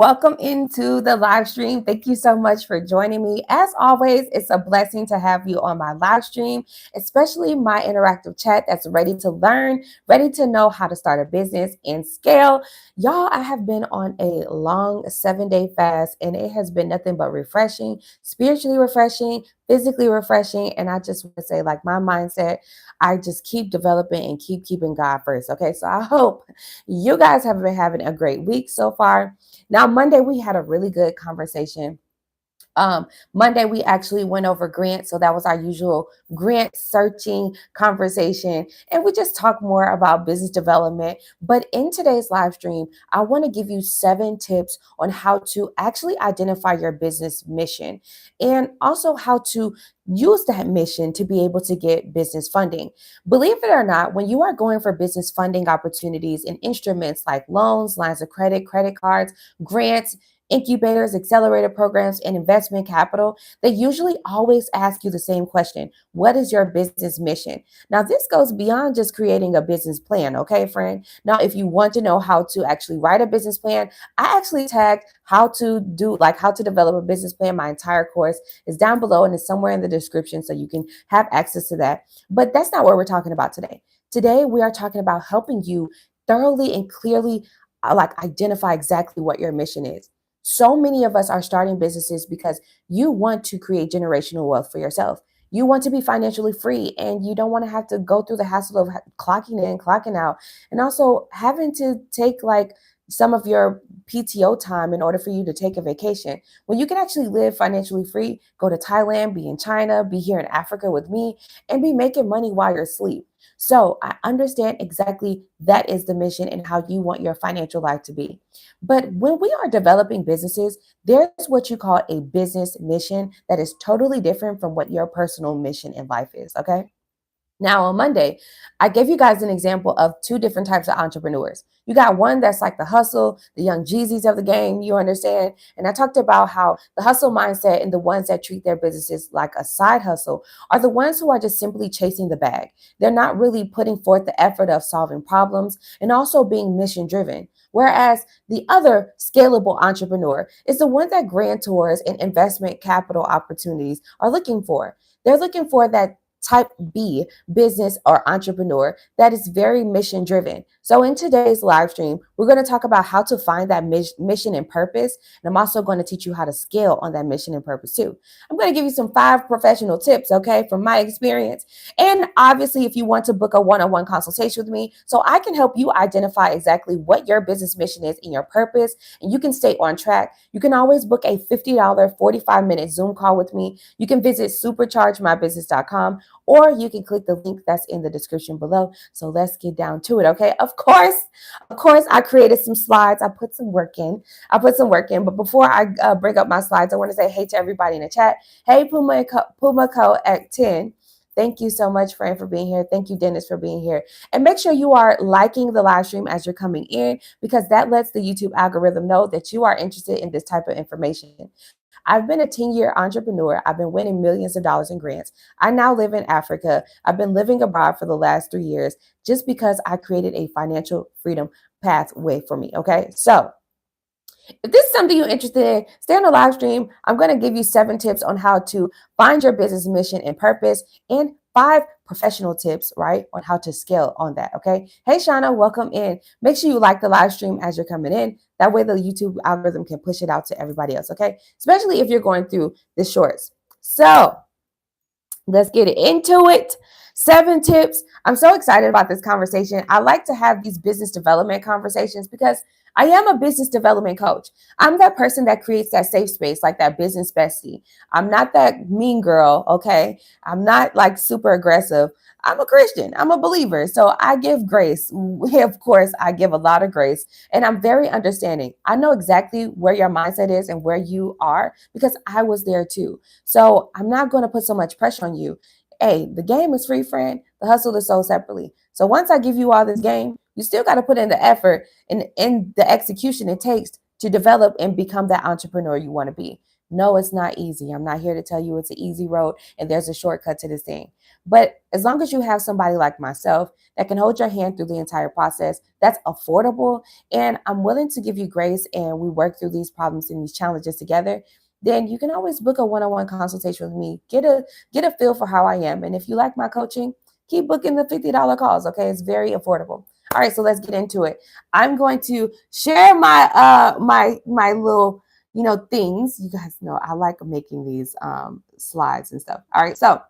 Welcome into the live stream. Thank you so much for joining me. As always, it's a blessing to have you on my live stream, especially my interactive chat that's ready to learn, ready to know how to start a business and scale. Y'all, I have been on a long 7-day fast and it has been nothing but refreshing, spiritually refreshing, physically refreshing. And I just want to say, like, my mindset, I just keep developing and keep keeping God first. Okay. So I hope you guys have been having a great week so far. Now, Monday, we had a really good conversation. Monday, we actually went over grants. So that was our usual grant searching conversation. And we just talked more about business development. But in today's live stream, I want to give you 7 tips on how to actually identify your business mission and also how to use that mission to be able to get business funding. Believe it or not, when you are going for business funding opportunities and instruments like loans, lines of credit, credit cards, grants, incubators, accelerator programs, and investment capital, they usually always ask you the same question: what is your business mission? Now, this goes beyond just creating a business plan, okay, friend? Now, if you want to know how to actually write a business plan, I actually tagged how to develop a business plan. My entire course is down below and it's somewhere in the description so you can have access to that. But that's not what we're talking about today. Today, we are talking about helping you thoroughly and clearly identify exactly what your mission is. So many of us are starting businesses because you want to create generational wealth for yourself. You want to be financially free and you don't want to have to go through the hassle of clocking in, clocking out, and also having to take like some of your PTO time in order for you to take a vacation. When you can actually live financially free, go to Thailand, be in China, be here in Africa with me, and be making money while you're asleep. So I understand exactly that is the mission and how you want your financial life to be. But when we are developing businesses, there's what you call a business mission that is totally different from what your personal mission in life is. Okay. Now, on Monday, I gave you guys an example of 2 different types of entrepreneurs. You got one that's like the hustle, the young Jeezys of the game, you understand? And I talked about how the hustle mindset and the ones that treat their businesses like a side hustle are the ones who are just simply chasing the bag. They're not really putting forth the effort of solving problems and also being mission driven. Whereas the other scalable entrepreneur is the one that grantors and investment capital opportunities are looking for. They're looking for that type B business or entrepreneur that is very mission driven. So in today's live stream, we're going to talk about how to find that mission and purpose. And I'm also going to teach you how to scale on that mission and purpose too. I'm going to give you some 5 professional tips, okay, from my experience. And obviously, if you want to book a one-on-one consultation with me, so I can help you identify exactly what your business mission is and your purpose, and you can stay on track, you can always book a $50 45-minute Zoom call with me. You can visit superchargemybusiness.com, or you can click the link that's in the description below. So let's get down to it, okay? Of course, I created some slides. I put some work in. But before I bring up my slides, I want to say hey to everybody in the chat. Hey, Puma Co at 10. Thank you so much, Fran, for being here. Thank you, Dennis, for being here. And make sure you are liking the live stream as you're coming in, because that lets the YouTube algorithm know that you are interested in this type of information. I've been a 10-year entrepreneur. I've been winning millions of dollars in grants. I now live in Africa. I've been living abroad for the last 3 years just because I created a financial freedom pathway for me. Okay. So if this is something you're interested in, stay on the live stream. I'm going to give you 7 tips on how to find your business mission and purpose, and 5 professional tips, right, on how to scale on that. Okay. Hey, Shauna, welcome in. Make sure you like the live stream as you're coming in. That way the YouTube algorithm can push it out to everybody else. Okay. Especially if you're going through the shorts. So let's get into it. 7 tips. I'm so excited about this conversation. I like to have these business development conversations because I am a business development coach. I'm that person that creates that safe space, like that business bestie. I'm not that mean girl, okay? I'm not like super aggressive. I'm a Christian. I'm a believer. So I give grace. Of course, I give a lot of grace, and I'm very understanding. I know exactly where your mindset is and where you are because I was there too. So I'm not going to put so much pressure on you. Hey, the game is free, friend. The hustle is sold separately. So once I give you all this game, you still got to put in the effort and in the execution it takes to develop and become that entrepreneur you want to be. No, it's not easy. I'm not here to tell you it's an easy road and there's a shortcut to this thing. But as long as you have somebody like myself that can hold your hand through the entire process, that's affordable, and I'm willing to give you grace and we work through these problems and these challenges together, then you can always book a one-on-one consultation with me. Get a feel for how I am. And if you like my coaching, keep booking the $50 calls. Okay. It's very affordable. All right, so let's get into it. I'm going to share my little things. You guys know I like making these slides and stuff. All right, so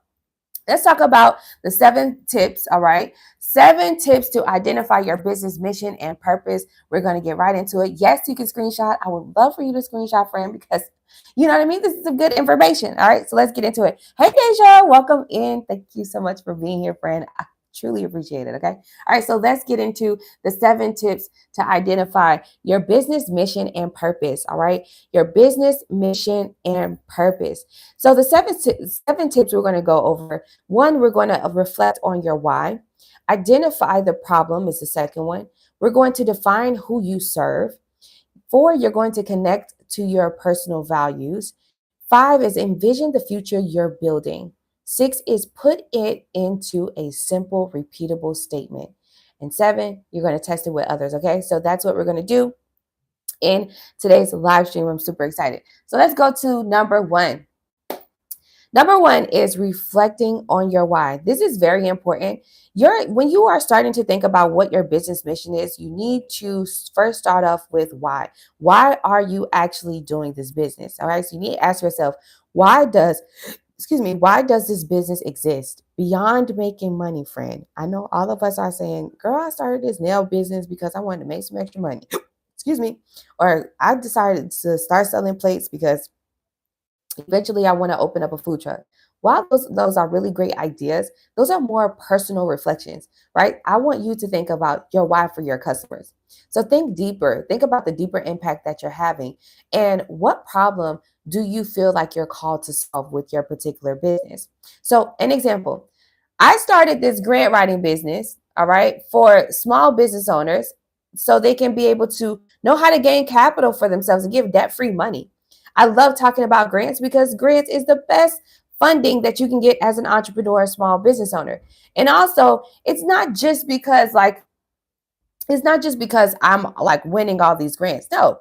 let's talk about the 7 tips. All right. 7 tips to identify your business mission and purpose. We're going to get right into it. Yes, you can screenshot. I would love for you to screenshot, friend, because you know what I mean? This is some good information. All right. So let's get into it. Hey, Deja, welcome in. Thank you so much for being here, friend. I truly appreciate it. Okay. All right. So let's get into the 7 tips to identify your business mission and purpose. All right. Your business mission and purpose. So the seven tips we're going to go over. One, we're going to reflect on your why. Identify the problem is the second one. We're going to define who you serve. 4, you're going to connect to your personal values. 5 is envision the future you're building. 6 is put it into a simple, repeatable statement. And 7, you're going to test it with others. Okay, so that's what we're going to do in today's live stream. I'm super excited. So let's go to number 1. Number 1 is reflecting on your why. This is very important. When you are starting to think about what your business mission is, you need to first start off with why. Why are you actually doing this business? All right. So you need to ask yourself, why does this business exist beyond making money, friend? I know all of us are saying, girl, I started this nail business because I wanted to make some extra money. Or I decided to start selling plates because eventually I want to open up a food truck. While those are really great ideas, those are more personal reflections, right? I want you to think about your why for your customers. So think deeper. Think about the deeper impact that you're having and what problem do you feel like you're called to solve with your particular business? So, an example, I started this grant writing business, all right, for small business owners so they can be able to know how to gain capital for themselves and give debt-free money. I love talking about grants because grants is the best funding that you can get as an entrepreneur, small business owner. And also, it's not just because I'm like winning all these grants. No,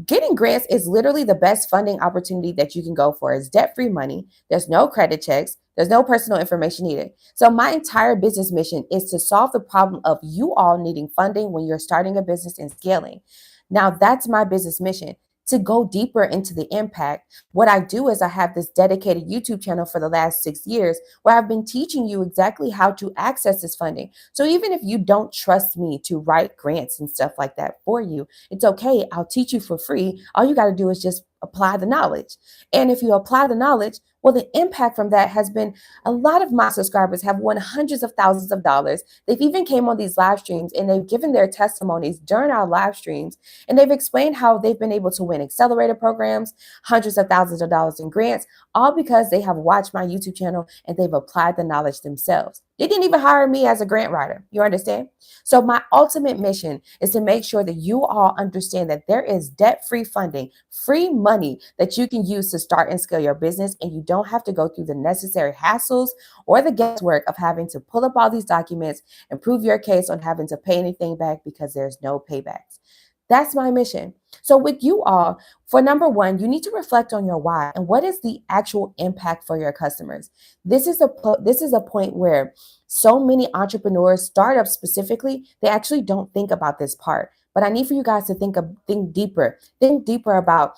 getting grants is literally the best funding opportunity that you can go for. It's debt-free money. There's no credit checks. There's no personal information needed. So my entire business mission is to solve the problem of you all needing funding when you're starting a business and scaling. Now that's my business mission. To go deeper into the impact, what I do is I have this dedicated YouTube channel for the last 6 years where I've been teaching you exactly how to access this funding. So even if you don't trust me to write grants and stuff like that for you, it's okay. I'll teach you for free. All you got to do is just apply the knowledge. And if you apply the knowledge, well, the impact from that has been a lot of my subscribers have won hundreds of thousands of dollars. They've even came on these live streams and they've given their testimonies during our live streams. And they've explained how they've been able to win accelerator programs, hundreds of thousands of dollars in grants, all because they have watched my YouTube channel and they've applied the knowledge themselves. They didn't even hire me as a grant writer. You understand? So my ultimate mission is to make sure that you all understand that there is debt-free funding, free money that you can use to start and scale your business. And you don't have to go through the necessary hassles or the guesswork of having to pull up all these documents and prove your case on having to pay anything back because there's no paybacks. That's my mission. So with you all, for number 1, you need to reflect on your why and what is the actual impact for your customers. This is a point where so many entrepreneurs, startups specifically, they actually don't think about this part. But I need for you guys to think deeper. Think deeper about,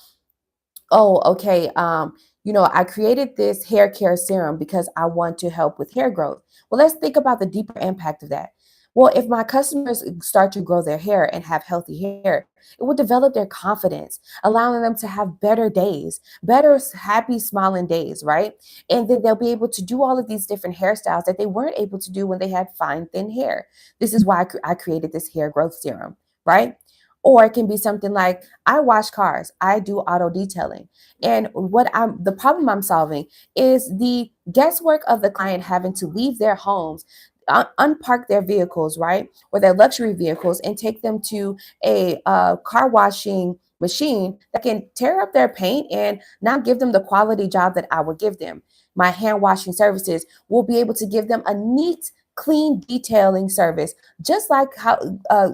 oh, okay, I created this hair care serum because I want to help with hair growth. Well, let's think about the deeper impact of that. Well, if my customers start to grow their hair and have healthy hair, it will develop their confidence, allowing them to have better days, better, happy, smiling days, right? And then they'll be able to do all of these different hairstyles that they weren't able to do when they had fine, thin hair. This is why I created this hair growth serum, right? Or it can be something like, I wash cars, I do auto detailing. And the problem I'm solving is the guesswork of the client having to leave their homes, unpark their vehicles, right? Or their luxury vehicles and take them to a car washing machine that can tear up their paint and not give them the quality job that I would give them. My hand washing services will be able to give them a neat, clean detailing service, just like how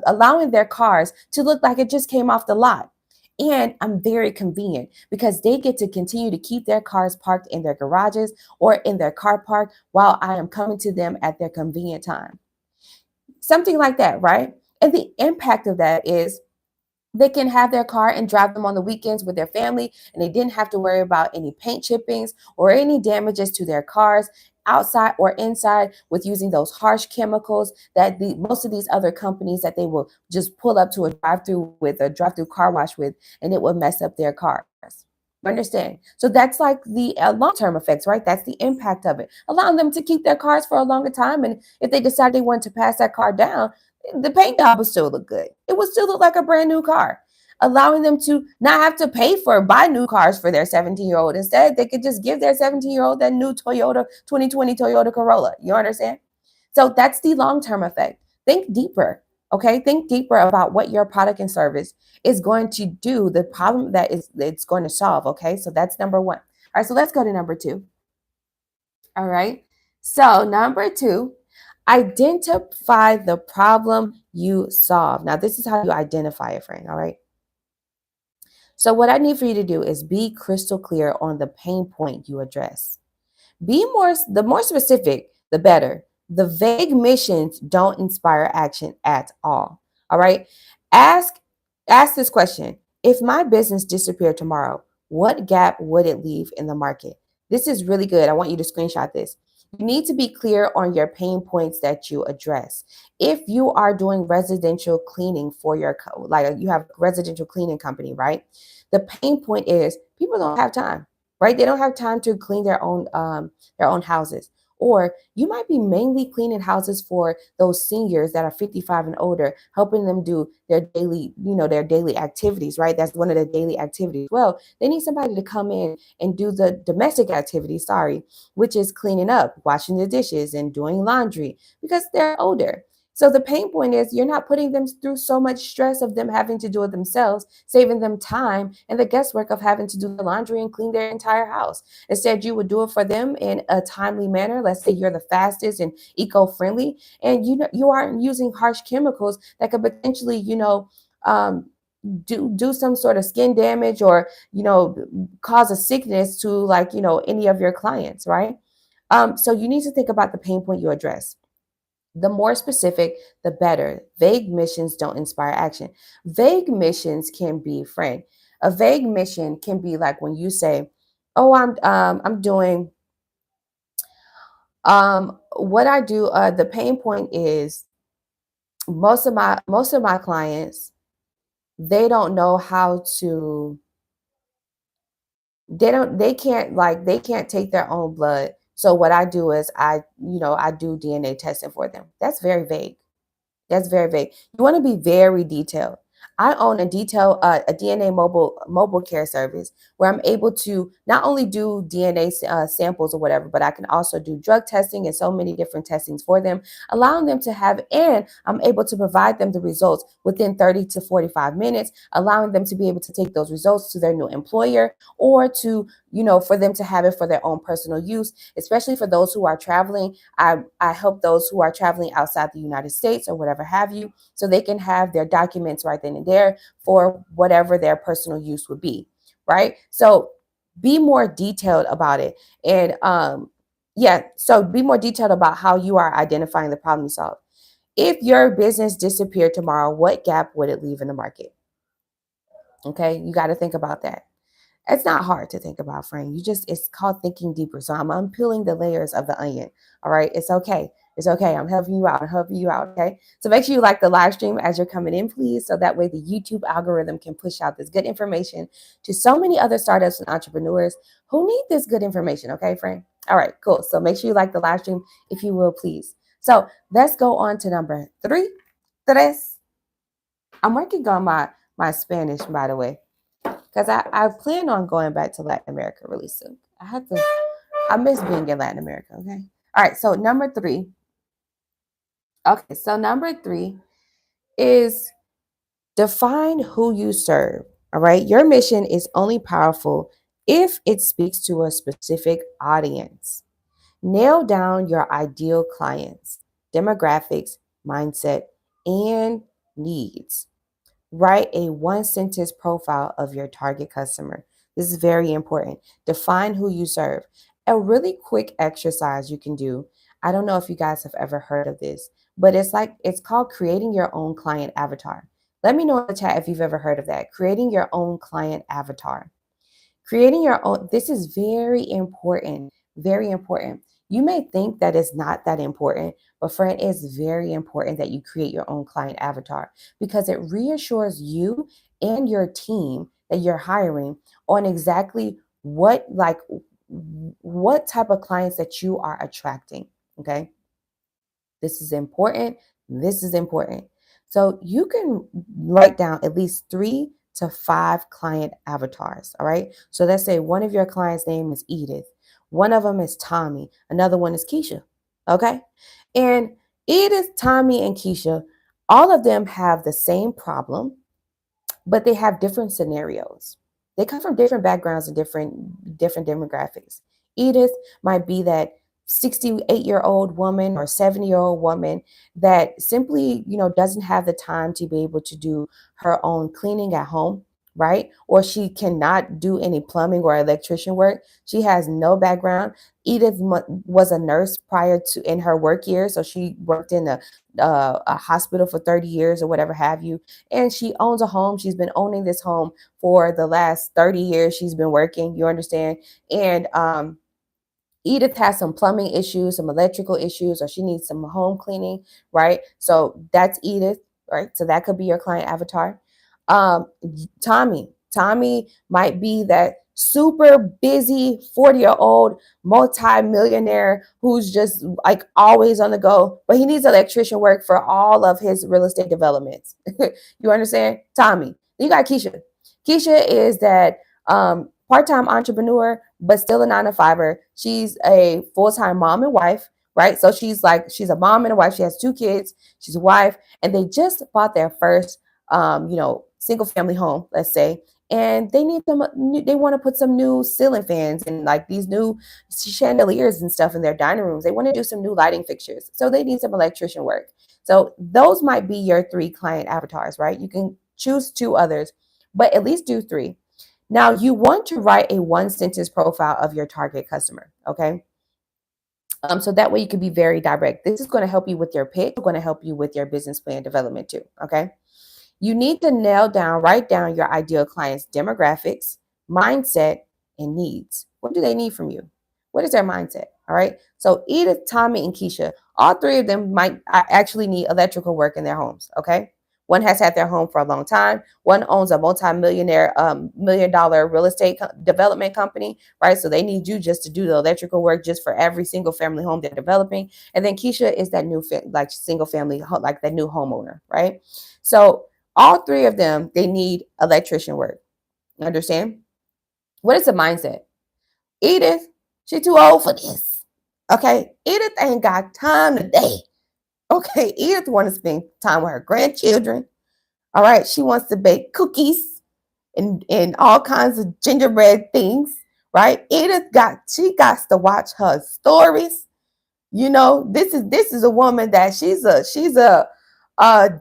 allowing their cars to look like it just came off the lot. And I'm very convenient because they get to continue to keep their cars parked in their garages or in their car park while I am coming to them at their convenient time. Something like that, right? And the impact of that is they can have their car and drive them on the weekends with their family, and they didn't have to worry about any paint chippings or any damages to their cars outside or inside with using those harsh chemicals that most of these other companies that they will just pull up to a drive-through with a drive-through car wash with, and it will mess up their cars. Understand? So that's like the long-term effects, right? That's the impact of it, allowing them to keep their cars for a longer time. And if they decide they want to pass that car down, the paint job will still look good. It will still look like a brand new car, allowing them to not have to pay for buy new cars for their 17-year-old. Instead, they could just give their 17-year-old that new Toyota 2020 Toyota Corolla. You understand? So that's the long-term effect. Think deeper. Okay, think deeper about what your product and service is going to do, the problem that is it's going to solve. Okay, so that's number one. All right, so let's go to number two. All right, so number two, identify the problem you solve. Now, this is how you identify a friend. All right, so what I need for you to do is be crystal clear on the pain point you address. The more specific, the better. The vague missions don't inspire action at all. All right. Ask ask this question. If my business disappeared tomorrow, what gap would it leave in the market? This is really good. I want you to screenshot this. You need to be clear on your pain points that you address. If you are doing residential cleaning for like you have a residential cleaning company, right? The pain point is people don't have time, right? They don't have time to clean their own houses. Or you might be mainly cleaning houses for those seniors that are 55 and older, helping them do their daily activities, right? That's one of their daily activities. Well, they need somebody to come in and do the domestic activities, which is cleaning up, washing the dishes, and doing laundry because they're older. So the pain point is you're not putting them through so much stress of them having to do it themselves, saving them time and the guesswork of having to do the laundry and clean their entire house. Instead, you would do it for them in a timely manner. Let's say you're the fastest and eco-friendly, and you aren't using harsh chemicals that could potentially, um, do some sort of skin damage or cause a sickness to any of your clients, right? So you need to think about the pain point you address. The more specific, the better. Vague missions don't inspire action. Vague missions can be, friend. A vague mission can be like when you say, "Oh, I'm doing what I do." The pain point is most of my clients, they don't know how to. They can't take their own blood. So what I do is I do DNA testing for them. That's very vague. That's very vague. You want to be very detailed. I own a DNA mobile care service where I'm able to not only do DNA samples or whatever, but I can also do drug testing and so many different testings for them, allowing them to have, and I'm able to provide them the results within 30 to 45 minutes, allowing them to be able to take those results to their new employer or to, for them to have it for their own personal use, especially for those who are traveling. I help those who are traveling outside the United States or whatever have you, so they can have their documents right then and there for whatever their personal use would be, right? So be more detailed about it. And so be more detailed about how you are identifying the problem you solve. If your business disappeared tomorrow, what gap would it leave in the market? Okay, you got to think about that. It's not hard to think about, friend. It's called thinking deeper. So I'm unpeeling the layers of the onion. All right. It's okay. It's okay. I'm helping you out. I'm helping you out. Okay. So make sure you like the live stream as you're coming in, please. So that way the YouTube algorithm can push out this good information to so many other startups and entrepreneurs who need this good information. Okay, friend. All right, cool. So make sure you like the live stream if you will, please. So let's go on to number three. Tres. I'm working on my Spanish, by the way, because I plan on going back to Latin America really soon. I miss being in Latin America. Okay. All right. So number three. Okay. So number three is define who you serve. All right. Your mission is only powerful if it speaks to a specific audience. Nail down your ideal clients, demographics, mindset, and needs. Write a one sentence profile of your target customer. This is very important. Define who you serve. A really quick exercise you can do. I don't know if you guys have ever heard of this, but it's called creating your own client avatar. Let me know in the chat if you've ever heard of that. Creating your own client avatar. Creating your own, this is very important, very important. You may think that it's not that important, but friend, it's very important that you create your own client avatar because it reassures you and your team that you're hiring on exactly what type of clients that you are attracting. Okay. This is important. This is important. So you can write down at least 3 to 5 client avatars. All right. So let's say one of your clients' name is Edith. One of them is Tommy. Another one is Keisha. Okay. And Edith, Tommy, and Keisha, all of them have the same problem, but they have different scenarios. They come from different backgrounds and different demographics. Edith might be that 68-year-old woman or 70-year-old woman that simply, doesn't have the time to be able to do her own cleaning at home, right? Or she cannot do any plumbing or electrician work. She has no background. Edith was a nurse prior to in her work years, so she worked in a hospital for 30 years or whatever have you, and she owns a home. She's been owning this home for the last 30 years. She's been working, you understand? And Edith has some plumbing issues, some electrical issues, or she needs some home cleaning, right? So that's Edith, right? So that could be your client avatar. Um, Tommy might be that super busy 40-year-old multi-millionaire who's just like always on the go, but he needs electrician work for all of his real estate developments. You understand? Tommy. Then you got Keisha. Keisha is that part-time entrepreneur, but still a 9 to 5er. She's a full-time mom and wife, right? So she's a mom and a wife. She has 2 kids. She's a wife, and they just bought their first, single family home, let's say. And they want to put some new ceiling fans and like these new chandeliers and stuff in their dining rooms. They want to do some new lighting fixtures. So they need some electrician work. So those might be your 3 client avatars, right? You can choose 2 others, but at least do 3. Now, you want to write a one sentence profile of your target customer, okay? So that way you can be very direct. This is going to help you with your pitch. It's going to help you with your business plan development too, okay? You need to write down your ideal client's demographics, mindset, and needs. What do they need from you? What is their mindset? All right. So Edith, Tommy, and Keisha, all 3 of them might actually need electrical work in their homes. Okay. One has had their home for a long time. One owns a multi-millionaire, $1 million real estate development company, right? So they need you just to do the electrical work just for every single family home they're developing. And then Keisha is that new single family, like that new homeowner, right? So all 3 of them, they need electrician work. Understand? What is the mindset? Edith, she too old for this. Okay, Edith ain't got time today. Okay, Edith want to spend time with her grandchildren. All right, she wants to bake cookies and all kinds of gingerbread things. Right? Edith got to watch her stories. This is a woman that she's a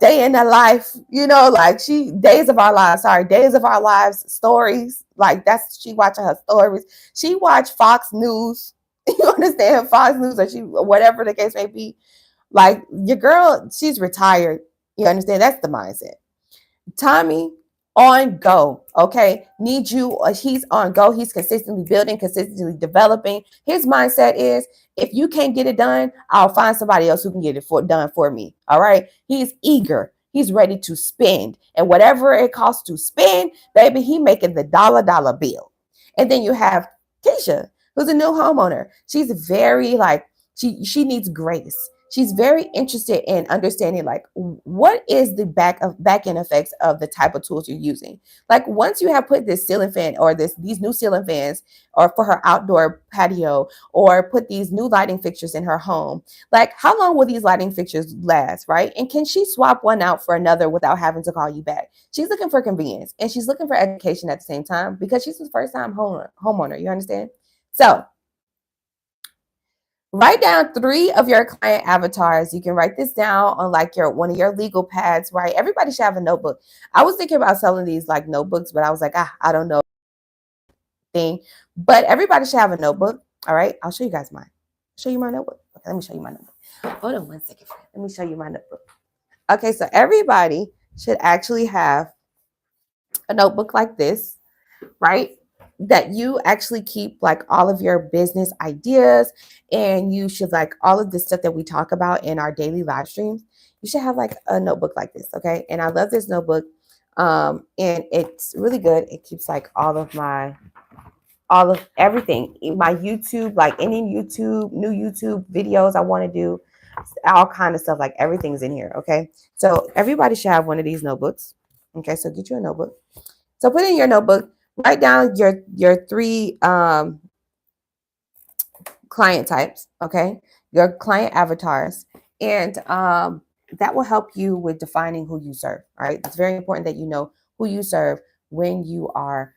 day in her life, like days of our lives stories. Like she watching her stories. She watched Fox News. You understand? Fox News, or whatever the case may be. Like your girl, she's retired. You understand? That's the mindset. Tommy, on go. Okay. Need you. He's on go. He's consistently building, consistently developing. His mindset is, if you can't get it done, I'll find somebody else who can get it done for me. All right. He's eager. He's ready to spend. And whatever it costs to spend, baby, he making the dollar bill. And then you have Keisha, who's a new homeowner. She's very she needs grace. She's very interested in understanding like what is the back end effects of the type of tools you're using. Like once you have put this ceiling fan or these new ceiling fans or for her outdoor patio or put these new lighting fixtures in her home, like how long will these lighting fixtures last, right? And can she swap one out for another without having to call you back? She's looking for convenience and she's looking for education at the same time because she's the first time homeowner. You understand? So write down 3 of your client avatars. You can write this down on like your one of your legal pads, right? Everybody should have a notebook. I was thinking about selling these like notebooks, but I was like, I don't know thing. But everybody should have a notebook. All right. I'll show you guys mine. Show you my notebook. Okay, let me show you my notebook. Hold on one second. Let me show you my notebook. Okay, so everybody should actually have a notebook like this, right? That you actually keep like all of your business ideas, and you should like all of the stuff that we talk about in our daily live streams. You should have like a notebook like this, okay? And I love this notebook, and it's really good. It keeps like all of everything, my YouTube, like any YouTube, new YouTube videos I want to do, all kind of stuff, like everything's in here, okay? So everybody should have one of these notebooks, okay? So get you a notebook. So put in your notebook, write down your 3 client types, okay? Your client avatars, and that will help you with defining who you serve, all right? It's very important that you know who you serve when you are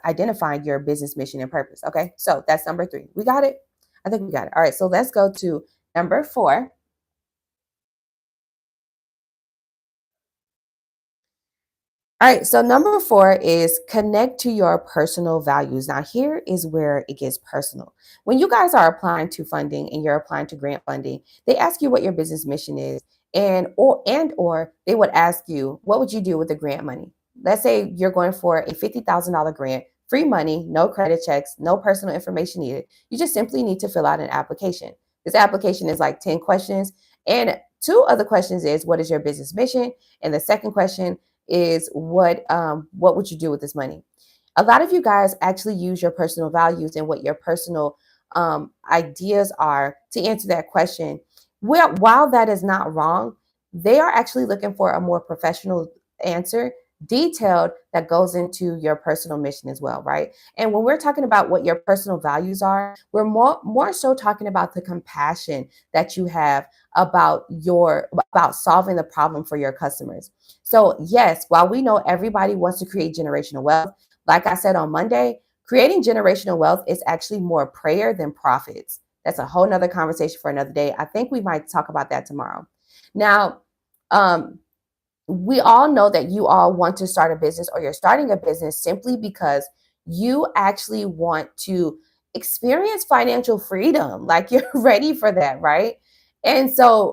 identifying your business mission and purpose, okay? So that's number 3. We got it? I think we got it. All right, so let's go to number 4. All right, so number 4 is connect to your personal values. Now, here is where it gets personal. When you guys are applying to funding and you're applying to grant funding, they ask you what your business mission is, and or they would ask you, what would you do with the grant money? Let's say you're going for a $50,000 grant, free money, no credit checks, no personal information needed. You just simply need to fill out an application. This application is like 10 questions, and 2 other questions is what is your business mission? And the second question is what would you do with this money? A lot of you guys actually use your personal values and what your personal ideas are to answer that question. Well, while that is not wrong, they are actually looking for a more professional answer, detailed, that goes into your personal mission as well, right? And when we're talking about what your personal values are, we're more so talking about the compassion that you have about solving the problem for your customers. So yes, while we know everybody wants to create generational wealth, like I said on Monday, creating generational wealth is actually more prayer than profits. That's a whole nother conversation for another day. I think we might talk about that tomorrow. Now, um, we all know that you all want to start a business, or you're starting a business simply because you actually want to experience financial freedom. Like you're ready for that, right? And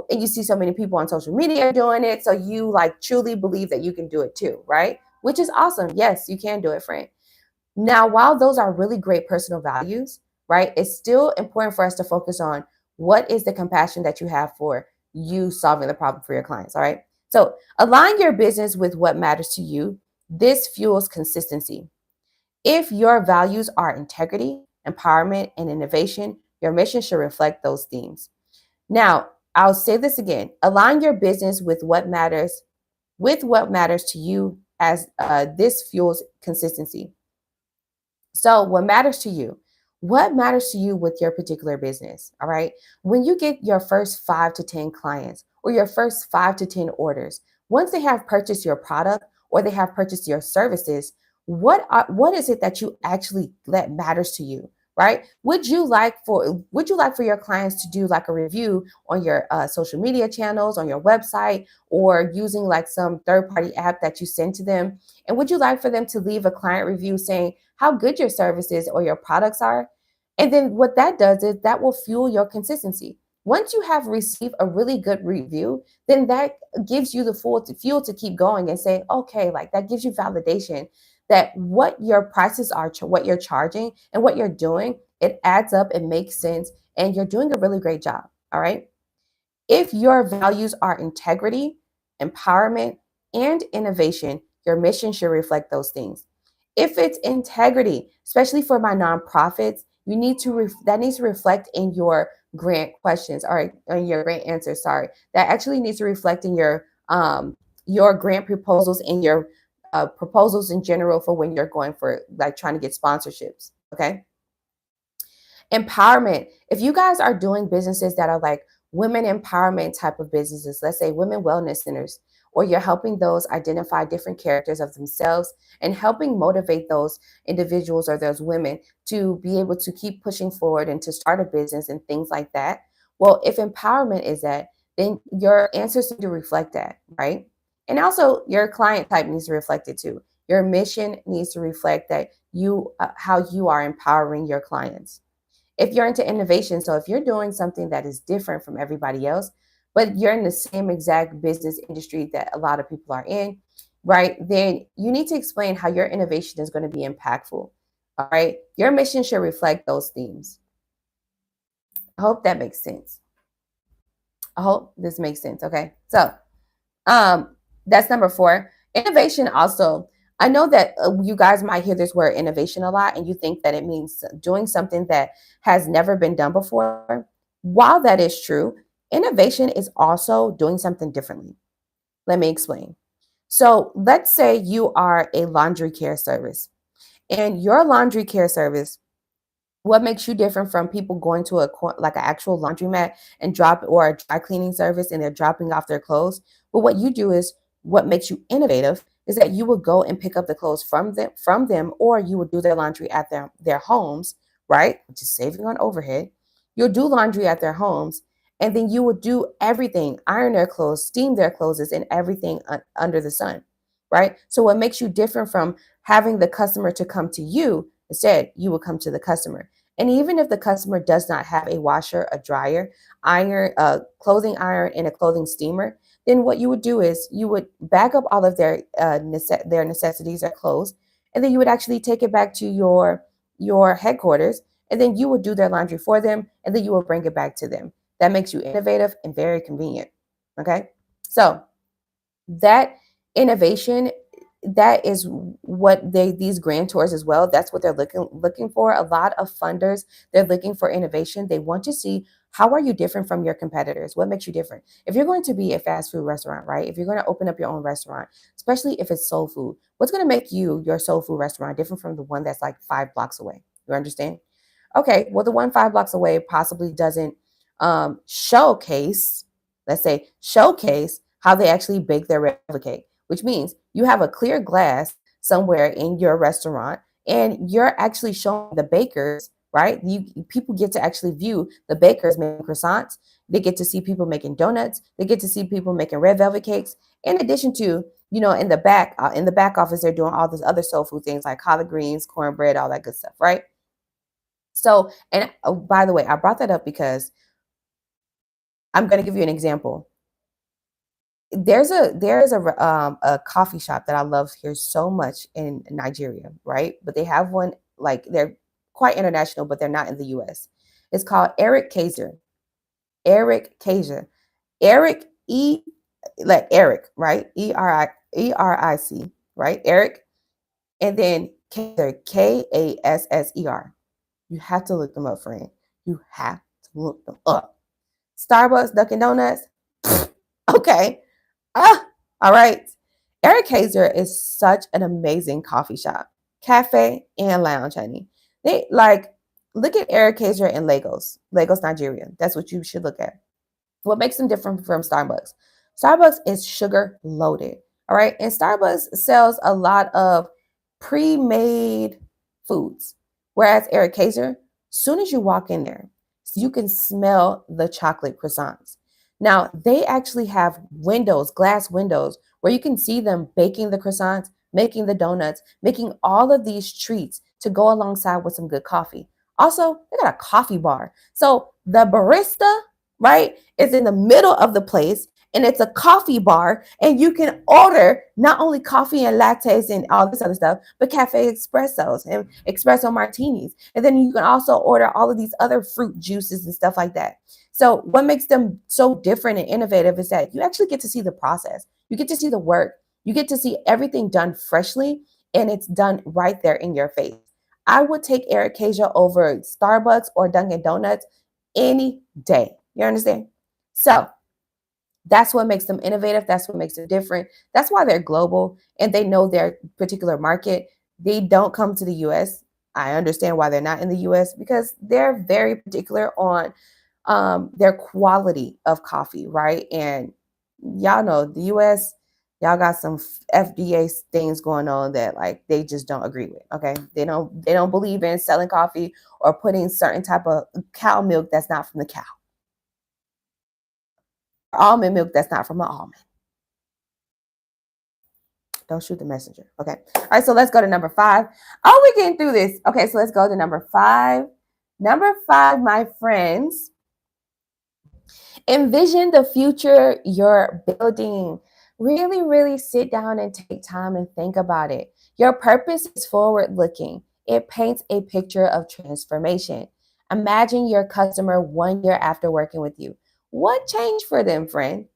you see so many people on social media doing it. So you like truly believe that you can do it too, right? Which is awesome. Yes, you can do it, friend. Now, while those are really great personal values, right, it's still important for us to focus on what is the compassion that you have for you solving the problem for your clients. All right. So align your business with what matters to you. This fuels consistency. If your values are integrity, empowerment, and innovation, your mission should reflect those themes. Now, I'll say this again: align your business with what matters to you, as this fuels consistency. So, what matters to you? What matters to you with your particular business? All right. When you get your first 5 to 10 clients or your first 5 to 10 orders, once they have purchased your product or they have purchased your services, what is it that you actually that matters to you? Right? Would you like for your clients to do like a review on your social media channels, on your website, or using like some third party app that you send to them? And would you like for them to leave a client review saying how good your services or your products are? And then what that does is that will fuel your consistency. Once you have received a really good review, then that gives you the fuel to keep going and say, okay, like that gives you validation that what your prices are, what you're charging, and what you're doing, it adds up, it makes sense, and you're doing a really great job. All right. If your values are integrity, empowerment, and innovation, your mission should reflect those things. If it's integrity, especially for my nonprofits, you need to that needs to reflect in your grant questions or your grant answers, sorry, that actually needs to reflect in your grant proposals and your proposals in general for when you're going for like trying to get sponsorships. Okay. Empowerment. If you guys are doing businesses that are like women empowerment type of businesses, let's say women wellness centers, or you're helping those identify different characters of themselves and helping motivate those individuals or those women to be able to keep pushing forward and to start a business and things like that. Well, if empowerment is that, then your answers need to reflect that, right? And also your client type needs to reflect it too. Your mission needs to reflect that how you are empowering your clients. If you're into innovation, so if you're doing something that is different from everybody else, but you're in the same exact business industry that a lot of people are in, right? Then you need to explain how your innovation is going to be impactful. All right. Your mission should reflect those themes. I hope that makes sense. I hope this makes sense. Okay. So um, that's number 4. Innovation also, I know that you guys might hear this word innovation a lot and you think that it means doing something that has never been done before. While that is true, innovation is also doing something differently. Let me explain. So let's say you are a laundry care service, and your laundry care service, what makes you different from people going to like an actual laundromat and drop or a dry cleaning service and they're dropping off their clothes? But what you do is what makes you innovative is that you would go and pick up the clothes from them, or you would do their laundry at their homes, right? Which is saving on overhead. You'll do laundry at their homes, and then you would do everything, iron their clothes, steam their clothes, and everything under the sun, right? So what makes you different from having the customer to come to you? Instead, you will come to the customer. And even if the customer does not have a washer, a dryer, clothing iron, and a clothing steamer, then what you would do is you would bag up all of their necessities, their clothes, and then you would actually take it back to your headquarters, and then you would do their laundry for them, and then you will bring it back to them. That makes you innovative and very convenient. Okay, so that innovation, that is what these grantors as well, that's what they're looking for. A lot of funders, they're looking for innovation. They want to see, how are you different from your competitors? What makes you different? If you're going to be a fast food restaurant, right, if you're going to open up your own restaurant, especially if it's soul food, what's going to make your soul food restaurant different from the one that's like 5 blocks away? You understand? Okay, well, the one 5 blocks away possibly doesn't showcase, let's say, showcase how they actually bake their red velvet cake, which means you have a clear glass somewhere in your restaurant and you're actually showing the bakers, right? People get to actually view the bakers making croissants. They get to see people making donuts. They get to see people making red velvet cakes. In addition to, in the back office, they're doing all those other soul food things like collard greens, cornbread, all that good stuff, right? So, and by the way, I brought that up because I'm going to give you an example. There's a coffee shop that I love here so much in Nigeria, right? But they have one, like, they're quite international, but they're not in the US. It's called Eric Kaiser. Eric Kaiser. Eric E like Eric, right? Eric, right? Eric, and then Kaiser, Kasser. You have to look them up, friend. You have to look them up. Starbucks, Dunkin' Donuts. Okay. All right. Eric Kaiser is such an amazing coffee shop, cafe, and lounge, honey. They like, look at Eric Kaiser in Lagos, Nigeria. That's what you should look at. What makes them different from Starbucks? Starbucks is sugar loaded. All right. And Starbucks sells a lot of pre-made foods. Whereas Eric Kaiser, soon as you walk in there, you can smell the chocolate croissants. Now, they actually have windows, glass windows, where you can see them baking the croissants, making the donuts, making all of these treats to go alongside with some good coffee. Also, they got a coffee bar. So the barista, right, is in the middle of the place, and it's a coffee bar, and you can order not only coffee and lattes and all this other stuff, but cafe espressos and espresso martinis. And then you can also order all of these other fruit juices and stuff like that. So what makes them so different and innovative is that you actually get to see the process. You get to see the work. You get to see everything done freshly, and it's done right there in your face. I would take Eric Kaiser over Starbucks or Dunkin' Donuts any day. You understand? So that's what makes them innovative. That's what makes them different. That's why they're global and they know their particular market. They don't come to the US. I understand why they're not in the US because they're very particular on their quality of coffee, right? And y'all know the US, y'all got some FDA things going on that like they just don't agree with. Okay, they don't believe in selling coffee or putting certain type of cow milk that's not from the cow, almond milk that's not from the almond. Don't shoot the messenger. Okay. All right. So let's go to number 5. Oh, we're getting through this. Okay. So let's go to number 5. Number 5, my friends, envision the future you're building. Really, really sit down and take time and think about it. Your purpose is forward looking, it paints a picture of transformation. Imagine your customer 1 year after working with you. What changed for them, friend?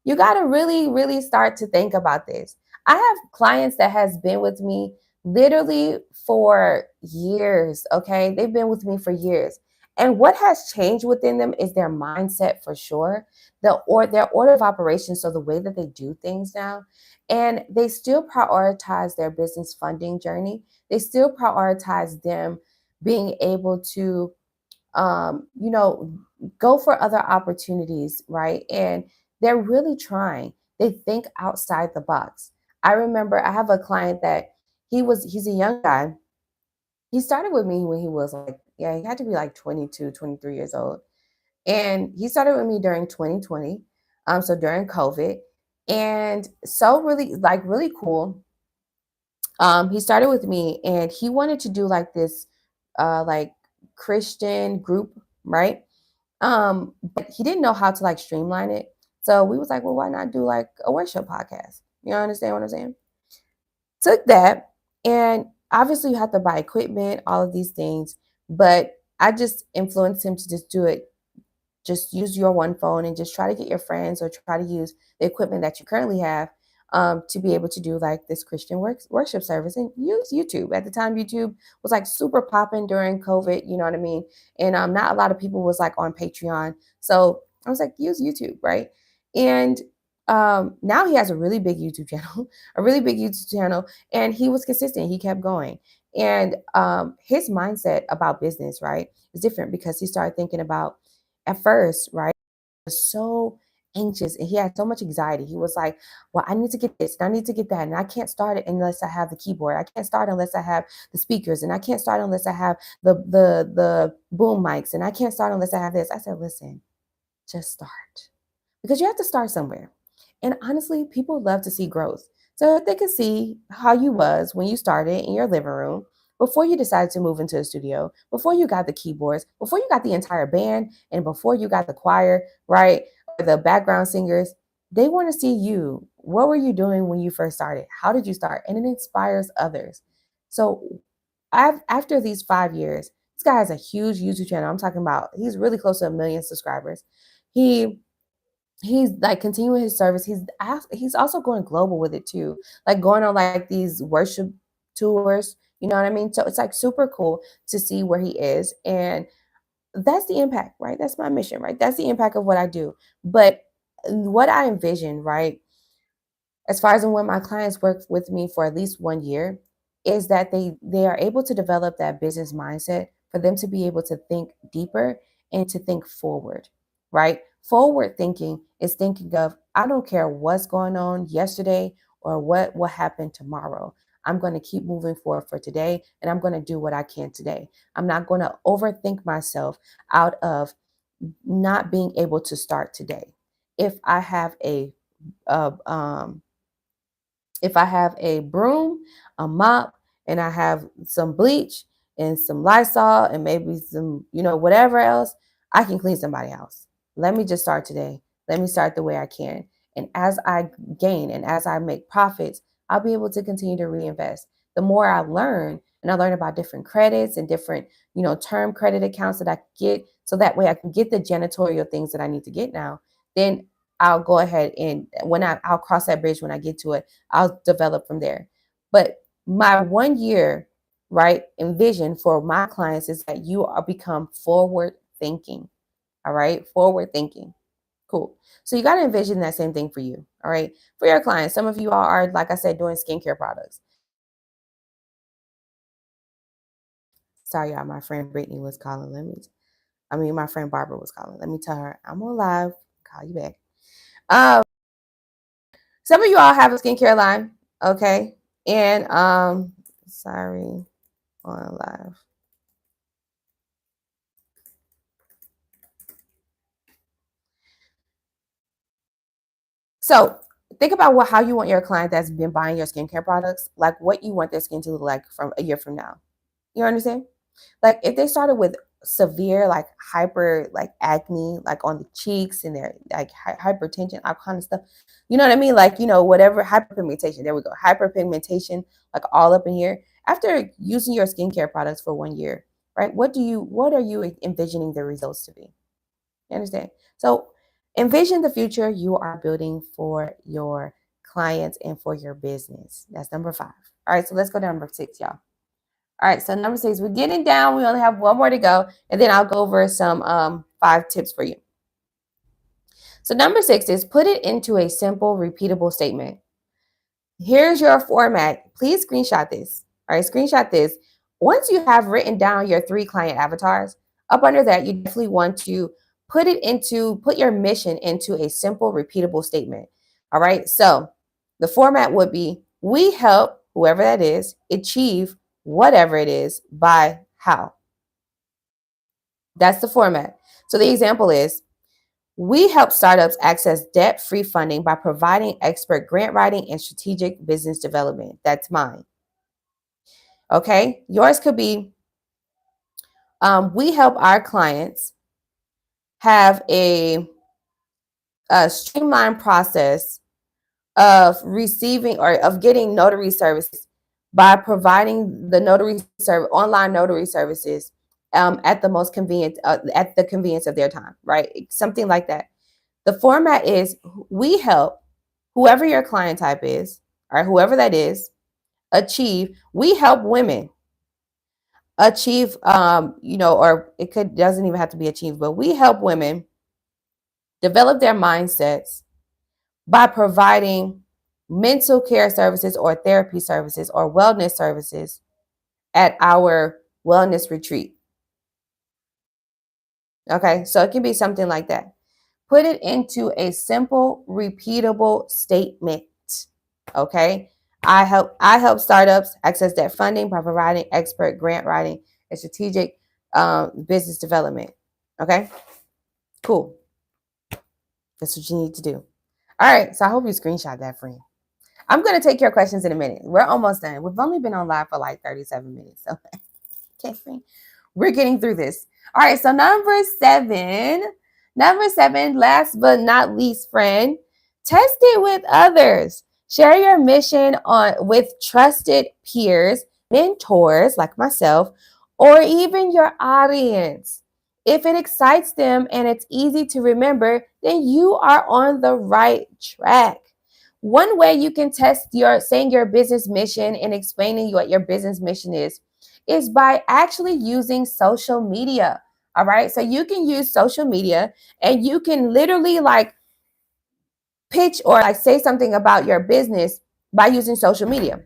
You got to really, really start to think about this. I have clients that has been with me literally for years. Okay. They've been with me for years. And what has changed within them is their mindset for sure, their order of operations, so the way that they do things now. And they still prioritize their business funding journey. They still prioritize them being able to you know, go for other opportunities, right? And they're really trying. They think outside the box. I remember I have a client that he's a young guy. He started with me when he was like, yeah, he had to be like 22, 23 years old. And he started with me during 2020, so during COVID. And so really, like really cool. He started with me and he wanted to do like this like Christian group, right? But he didn't know how to like streamline it. So we was like, well, why not do like a worship podcast? You understand what I'm saying? Took that, and obviously you have to buy equipment, all of these things. But I just influenced him to just do it, just use your one phone and just try to get your friends or try to use the equipment that you currently have to be able to do like this Christian worship service and use YouTube. At the time, YouTube was like super popping during COVID, you know what I mean? And not a lot of people was like on Patreon. So I was like, use YouTube, right? And now he has a really big YouTube channel, a really big YouTube channel, and he was consistent. He kept going. And his mindset about business, right, is different because he started thinking about at first, right, was so anxious and he had so much anxiety. He was like, well, I need to get this and I need to get that. And I can't start it unless I have the keyboard. I can't start unless I have the speakers. And I can't start unless I have the boom mics. And I can't start unless I have this. I said, listen, just start. Because you have to start somewhere. And honestly, people love to see growth. So if they could see how you was when you started in your living room, before you decided to move into the studio, before you got the keyboards, before you got the entire band, and before you got the choir, right? Or the background singers, they want to see you. What were you doing when you first started? How did you start? And it inspires others. So after these 5 years, this guy has a huge YouTube channel. I'm talking about he's really close to 1 million subscribers. He he's like continuing his service. He's also going global with it too, like going on like these worship tours. You know what I mean? So it's like super cool to see where he is, and that's the impact, right? That's my mission, right? That's the impact of what I do. But what I envision, right, as far as when my clients work with me for at least 1 year, is that they are able to develop that business mindset for them to be able to think deeper and to think forward, right? Forward thinking is thinking of, I don't care what's going on yesterday or what will happen tomorrow. I'm going to keep moving forward for today and I'm going to do what I can today. I'm not going to overthink myself out of not being able to start today. If I have a if I have a broom, a mop, and I have some bleach and some Lysol and maybe some, whatever else, I can clean somebody else. Let me just start today. Let me start the way I can. And as I gain and as I make profits, I'll be able to continue to reinvest. The more I learn and I learn about different credits and different, term credit accounts that I get, so that way I can get the janitorial things that I need to get now, then I'll go ahead and I'll cross that bridge when I get to it. I'll develop from there. But my 1 year, right, envision for my clients is that you are become forward thinking. All right. Forward thinking. Cool. So you got to envision that same thing for you. All right. For your clients, some of you all are, like I said, doing skincare products. Sorry, y'all. My friend Brittany was calling. My friend Barbara was calling. Let me tell her I'm on live. Call you back. Some of you all have a skincare line. Okay. And, sorry, on live. So think about how you want your client that's been buying your skincare products, like what you want their skin to look like from a year from now. You understand? Like if they started with severe like hyper like acne like on the cheeks and their like hypertension, all kind of stuff. You know what I mean? Like, whatever hyperpigmentation. There we go. Hyperpigmentation, like all up in here. After using your skincare products for 1 year, right? What are you envisioning the results to be? You understand? So envision the future you are building for your clients and for your business. That's number 5. All right, so let's go to number 6, y'all. All right, so number 6, we're getting down. We only have one more to go, and then I'll go over some 5 tips for you. So number 6 is put it into a simple, repeatable statement. Here's your format. Please screenshot this. All right, screenshot this. Once you have written down your 3 client avatars, up under that, you definitely want to put your mission into a simple, repeatable statement. All right, so the format would be, we help whoever that is achieve whatever it is by how. That's the format. So the example is, we help startups access debt-free funding by providing expert grant writing and strategic business development. That's mine. Okay. Yours could be, we help our clients have a streamlined process of receiving or of getting notary services by providing the online notary services at the convenience of their time, right? Something like that. The format is, we help whoever your client type is, or whoever that is, we help women achieve, or doesn't even have to be achieved, but we help women develop their mindsets by providing mental care services or therapy services or wellness services at our wellness retreat. Okay, so it can be something like that. Put it into a simple, repeatable statement. Okay, I help startups access debt funding by providing expert grant writing and strategic business development. Okay, cool. That's what you need to do. All right, so I hope you screenshot that, friend. I'm going to take your questions in a minute. We're almost done. We've only been on live for like 37 minutes. So, okay, friend. We're getting through this. All right, so number seven, last but not least, friend, test it with others. Share your mission with trusted peers, mentors like myself, or even your audience. If it excites them and it's easy to remember, then you are on the right track. One way you can test saying your business mission and explaining what your business mission is by actually using social media. All right. So you can use social media and you can literally like pitch or like say something about your business by using social media.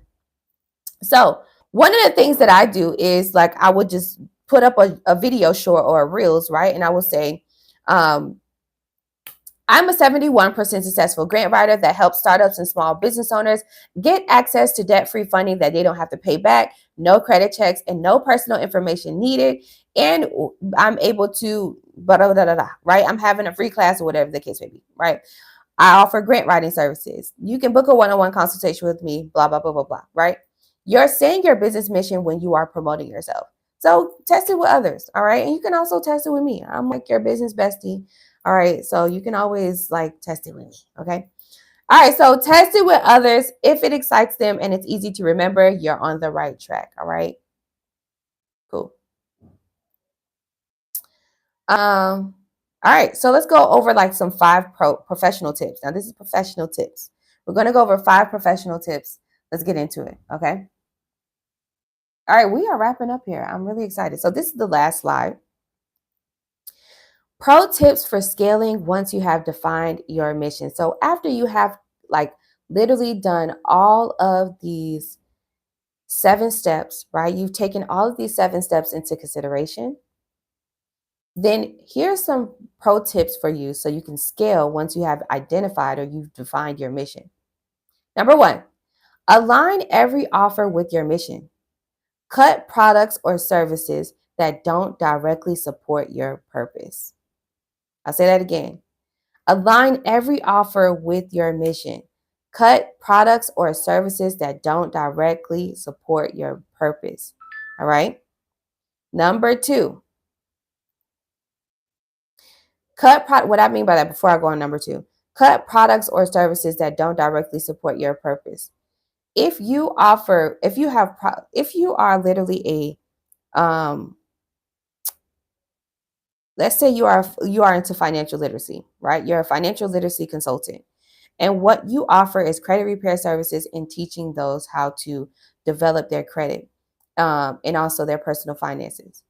So one of the things that I do is like, I would just put up a video short or a reels, right? And I will say, I'm a 71% successful grant writer that helps startups and small business owners get access to debt-free funding that they don't have to pay back, no credit checks, and no personal information needed. And I'm able to, right? I'm having a free class or whatever the case may be, right? I offer grant writing services. You can book a one-on-one consultation with me, blah, blah, blah, blah, blah, right? You're saying your business mission when you are promoting yourself. So test it with others, all right? And you can also test it with me. I'm like your business bestie. All right, so you can always like test it with me, okay? All right, so test it with others. If it excites them and it's easy to remember, you're on the right track, all right? Cool. All right, so let's go over like some 5 professional tips. Now, this is professional tips. We're going to go over 5 professional tips. Let's get into it, okay? All right, we are wrapping up here. I'm really excited. So this is the last slide. Pro tips for scaling once you have defined your mission. So after you have like literally done all of these 7 steps, right? You've taken all of these 7 steps into consideration. Then here's some pro tips for you so you can scale once you have identified or you've defined your mission. Number 1, align every offer with your mission. Cut products or services that don't directly support your purpose. I'll say that again. Align every offer with your mission. Cut products or services that don't directly support your purpose. All right. Number 2, what I mean by that before I go on number 2, cut products or services that don't directly support your purpose. If you offer, if you have, if you are literally let's say you are into financial literacy, right? You're a financial literacy consultant. And what you offer is credit repair services and teaching those how to develop their credit and also their personal finances.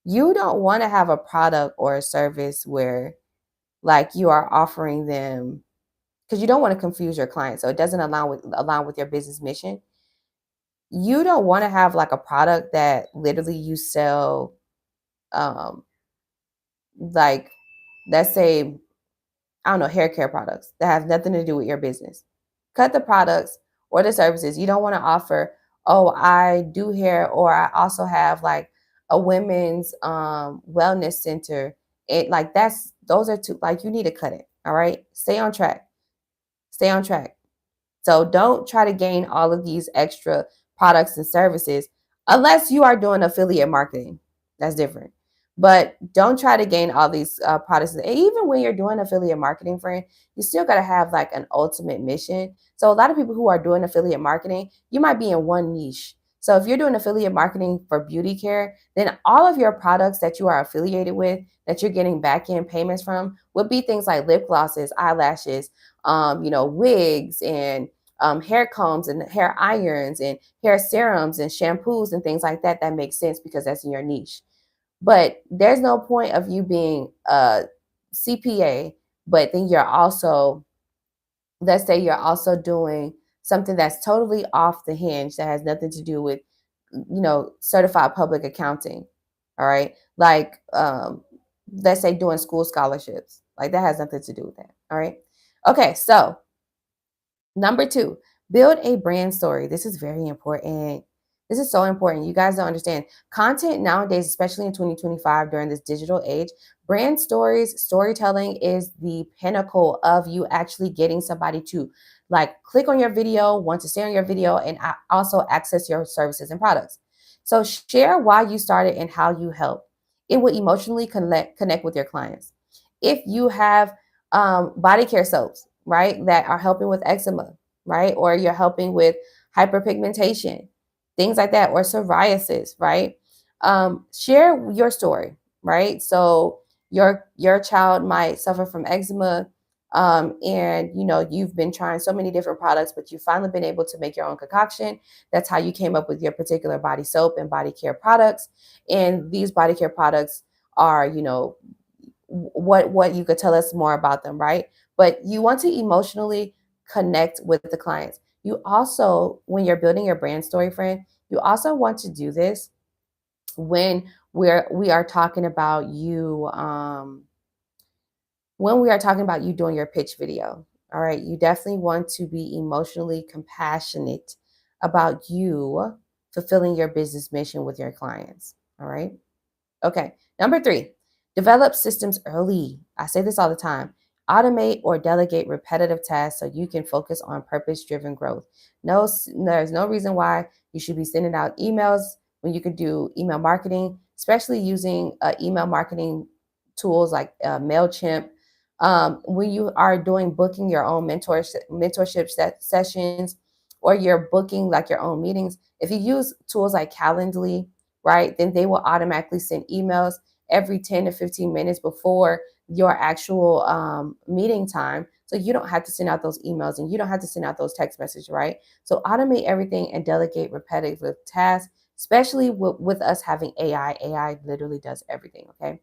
You don't want to have a product or a service where like you are offering them because you don't want to confuse your client. So it doesn't align with your business mission. You don't want to have like a product that literally you sell um like let's say I don't know, hair care products that have nothing to do with your business. Cut the products or the services. You don't want to offer, oh, I do hair, or I also have like a women's wellness center. It like those are two, like you need to cut it. All right. Stay on track. Stay on track. So don't try to gain all of these extra products and services unless you are doing affiliate marketing. That's different. But don't try to gain all these products. And even when you're doing affiliate marketing, friend, you still got to have like an ultimate mission. So a lot of people who are doing affiliate marketing, you might be in one niche. So if you're doing affiliate marketing for beauty care, then all of your products that you are affiliated with, that you're getting back end payments from, would be things like lip glosses, eyelashes, wigs and hair combs and hair irons and hair serums and shampoos and things like that. That makes sense because that's in your niche. But there's no point of you being a CPA, but then you're also, let's say you're also doing something that's totally off the hinge that has nothing to do with, certified public accounting. All right. Like, let's say doing school scholarships. Like that has nothing to do with that. All right. Okay. So, number 2, build a brand story. This is very important. This is so important. You guys don't understand. Content nowadays, especially in 2025 during this digital age, brand stories, storytelling is the pinnacle of you actually getting somebody to like click on your video, want to stay on your video, and also access your services and products. So share why you started and how you help. It will emotionally connect with your clients. If you have body care soaps, right, that are helping with eczema, right, or you're helping with hyperpigmentation, things like that, or psoriasis, right? Share your story, right? So your child might suffer from eczema, and you've been trying so many different products, but you've finally been able to make your own concoction. That's how you came up with your particular body soap and body care products. And these body care products are, what you could tell us more about them, right? But you want to emotionally connect with the clients. You also, when you're building your brand story, friend, you also want to do this when we are talking about you when we are talking about you doing your pitch video. All right, you definitely want to be emotionally compassionate about you fulfilling your business mission with your clients. All right. Okay. Number 3, develop systems early. I say this all the time. Automate or delegate repetitive tasks so you can focus on purpose driven growth. No, there's no reason why you should be sending out emails when you could do email marketing, especially using email marketing tools like MailChimp. When you are doing booking your own mentorship sessions, or you're booking like your own meetings, if you use tools like Calendly, right, then they will automatically send emails every 10 to 15 minutes before your actual meeting time. So you don't have to send out those emails and you don't have to send out those text messages, right? So automate everything and delegate repetitive tasks, especially with us having AI. AI literally does everything, okay?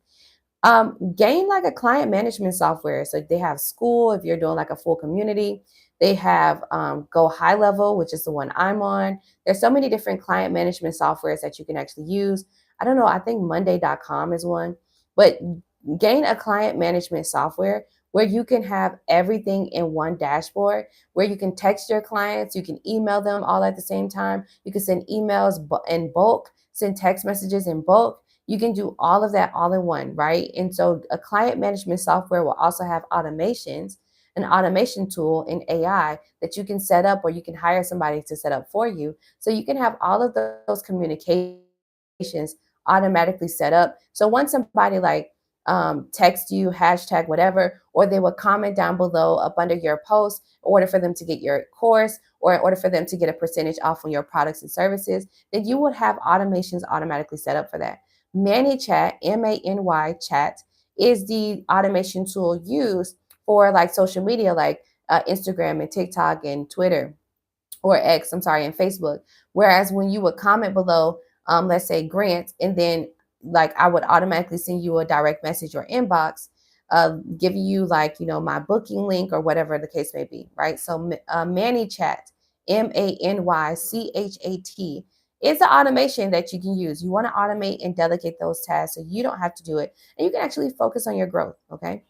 Gain like a client management software. So they have School if you're doing like a full community. They have Go High Level, which is the one I'm on. There's so many different client management softwares that you can actually use. I don't know, I think Monday.com is one, but gain a client management software where you can have everything in one dashboard, where you can text your clients, you can email them all at the same time, you can send emails in bulk, send text messages in bulk. You can do all of that all in one, right? And so a client management software will also have automations, an automation tool in AI that you can set up, or you can hire somebody to set up for you. So you can have all of those communications automatically set up. So once somebody like text you, hashtag whatever, or they will comment down below up under your post in order for them to get your course, or in order for them to get a percentage off on your products and services, then you would have automations automatically set up for that. ManyChat, MANY chat, is the automation tool used for like social media, like Instagram and TikTok and Twitter, or X, I'm sorry, and Facebook. Whereas when you would comment below, let's say Grant, and then like I would automatically send you a direct message or inbox, giving you like, my booking link or whatever the case may be, right? So ManyChat, ManyChat, is the automation that you can use. You want to automate and delegate those tasks so you don't have to do it, and you can actually focus on your growth, okay?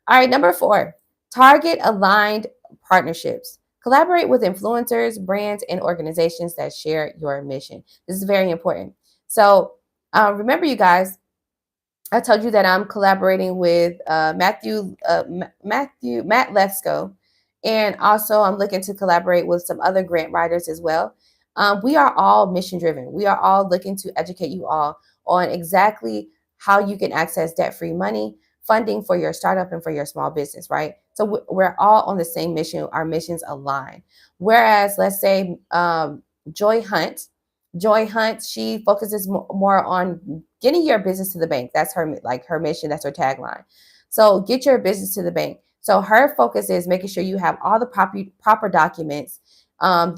All right, number 4, target aligned partnerships. Collaborate with influencers, brands, and organizations that share your mission. This is very important. So remember, you guys, I told you that I'm collaborating with Matt Lefsko, and also I'm looking to collaborate with some other grant writers as well. We are all mission driven. We are all looking to educate you all on exactly how you can access debt free money, funding for your startup and for your small business, right? So we're all on the same mission. Our missions align. Whereas, let's say Joy Hunt, she focuses more on getting your business to the bank. That's her mission. That's her tagline. So get your business to the bank. So her focus is making sure you have all the proper documents,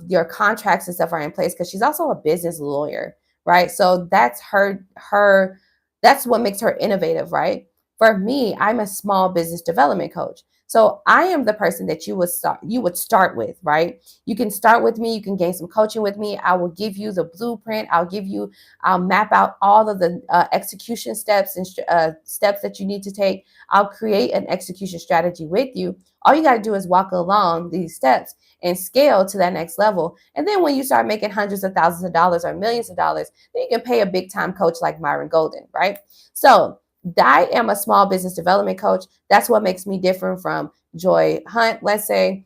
your contracts and stuff are in place, because she's also a business lawyer, right? So that's her. That's what makes her innovative, right? For me, I'm a small business development coach. So I am the person that you would start with, right? You can start with me. You can gain some coaching with me. I will give you the blueprint. I'll map out all of the execution steps and steps that you need to take. I'll create an execution strategy with you. All you got to do is walk along these steps and scale to that next level. And then when you start making hundreds of thousands of dollars or millions of dollars, then you can pay a big time coach like Myron Golden, right? So I am a small business development coach. That's what makes me different from Joy Hunt, let's say,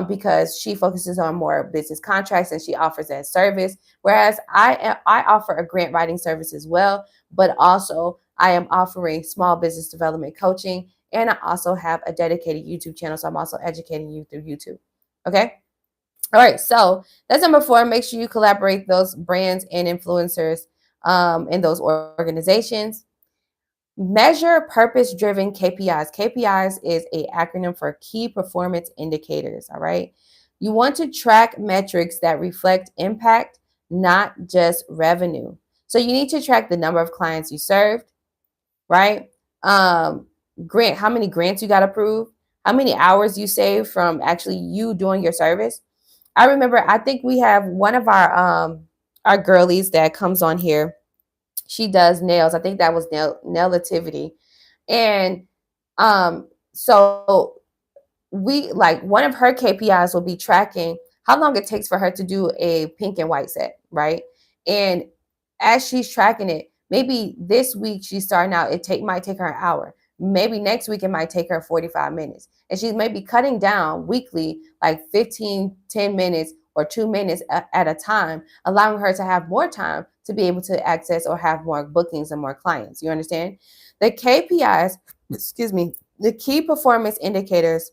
because she focuses on more business contracts and she offers that service. Whereas I offer a grant writing service as well, but also I am offering small business development coaching, and I also have a dedicated YouTube channel. So I'm also educating you through YouTube. Okay. All right. So that's number 4. Make sure you collaborate those brands and influencers in those organizations. Measure purpose-driven KPIs. KPIs is a acronym for key performance indicators, all right? You want to track metrics that reflect impact, not just revenue. So you need to track the number of clients you served, right? Um, how many grants you got approved, how many hours you saved from actually you doing your service. I remember, I think we have one of our girlies that comes on here. She does nails. I think that was Nailtivity. And so we, like, one of her KPIs will be tracking how long it takes for her to do a pink and white set, right? And as she's tracking it, maybe this week she's starting out, might take her an hour. Maybe next week it might take her 45 minutes. And she's maybe cutting down weekly, like 15, 10 minutes or 2 minutes at a time, allowing her to have more time to be able to access or have more bookings and more clients. You understand? The KPIs, excuse me, the key performance indicators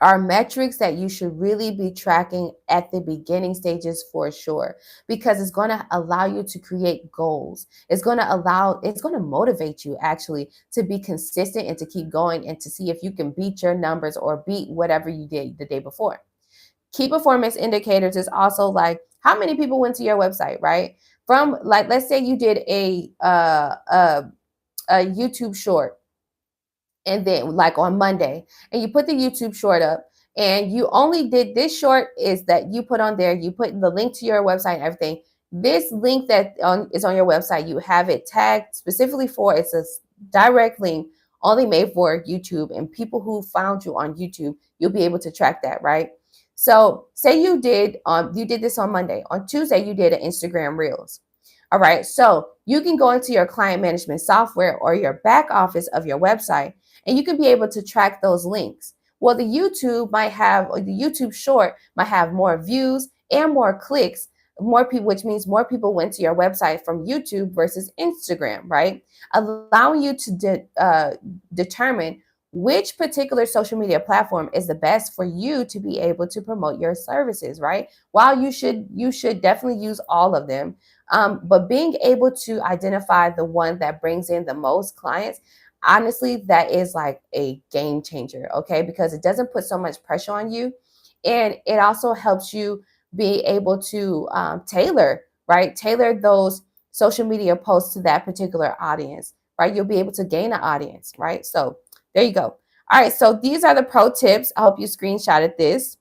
are metrics that you should really be tracking at the beginning stages for sure, because it's going to allow you to create goals. It's going to motivate you actually to be consistent and to keep going and to see if you can beat your numbers or beat whatever you did the day before. Key performance indicators is also like how many people went to your website, right? From, like, let's say you did a YouTube short, and then like on Monday, and you put the YouTube short up, and you only did this short is that you put on there, you put the link to your website and everything. This link that is on your website, you have it tagged specifically for, it's a direct link only made for YouTube, and people who found you on YouTube, you'll be able to track that, right? So say you did this on Monday. On Tuesday, you did an Instagram Reels. All right. So you can go into your client management software or your back office of your website, and you can be able to track those links. Well, the YouTube short might have more views and more clicks, more people, which means more people went to your website from YouTube versus Instagram, right? Allowing you to determine which particular social media platform is the best for you to be able to promote your services, right? While you should definitely use all of them, but being able to identify the one that brings in the most clients, honestly, that is like a game changer, okay? Because it doesn't put so much pressure on you. And it also helps you be able to tailor, right? Tailor those social media posts to that particular audience, right? You'll be able to gain an audience, right? So there you go. All right, so these are the pro tips. I hope you screenshotted this.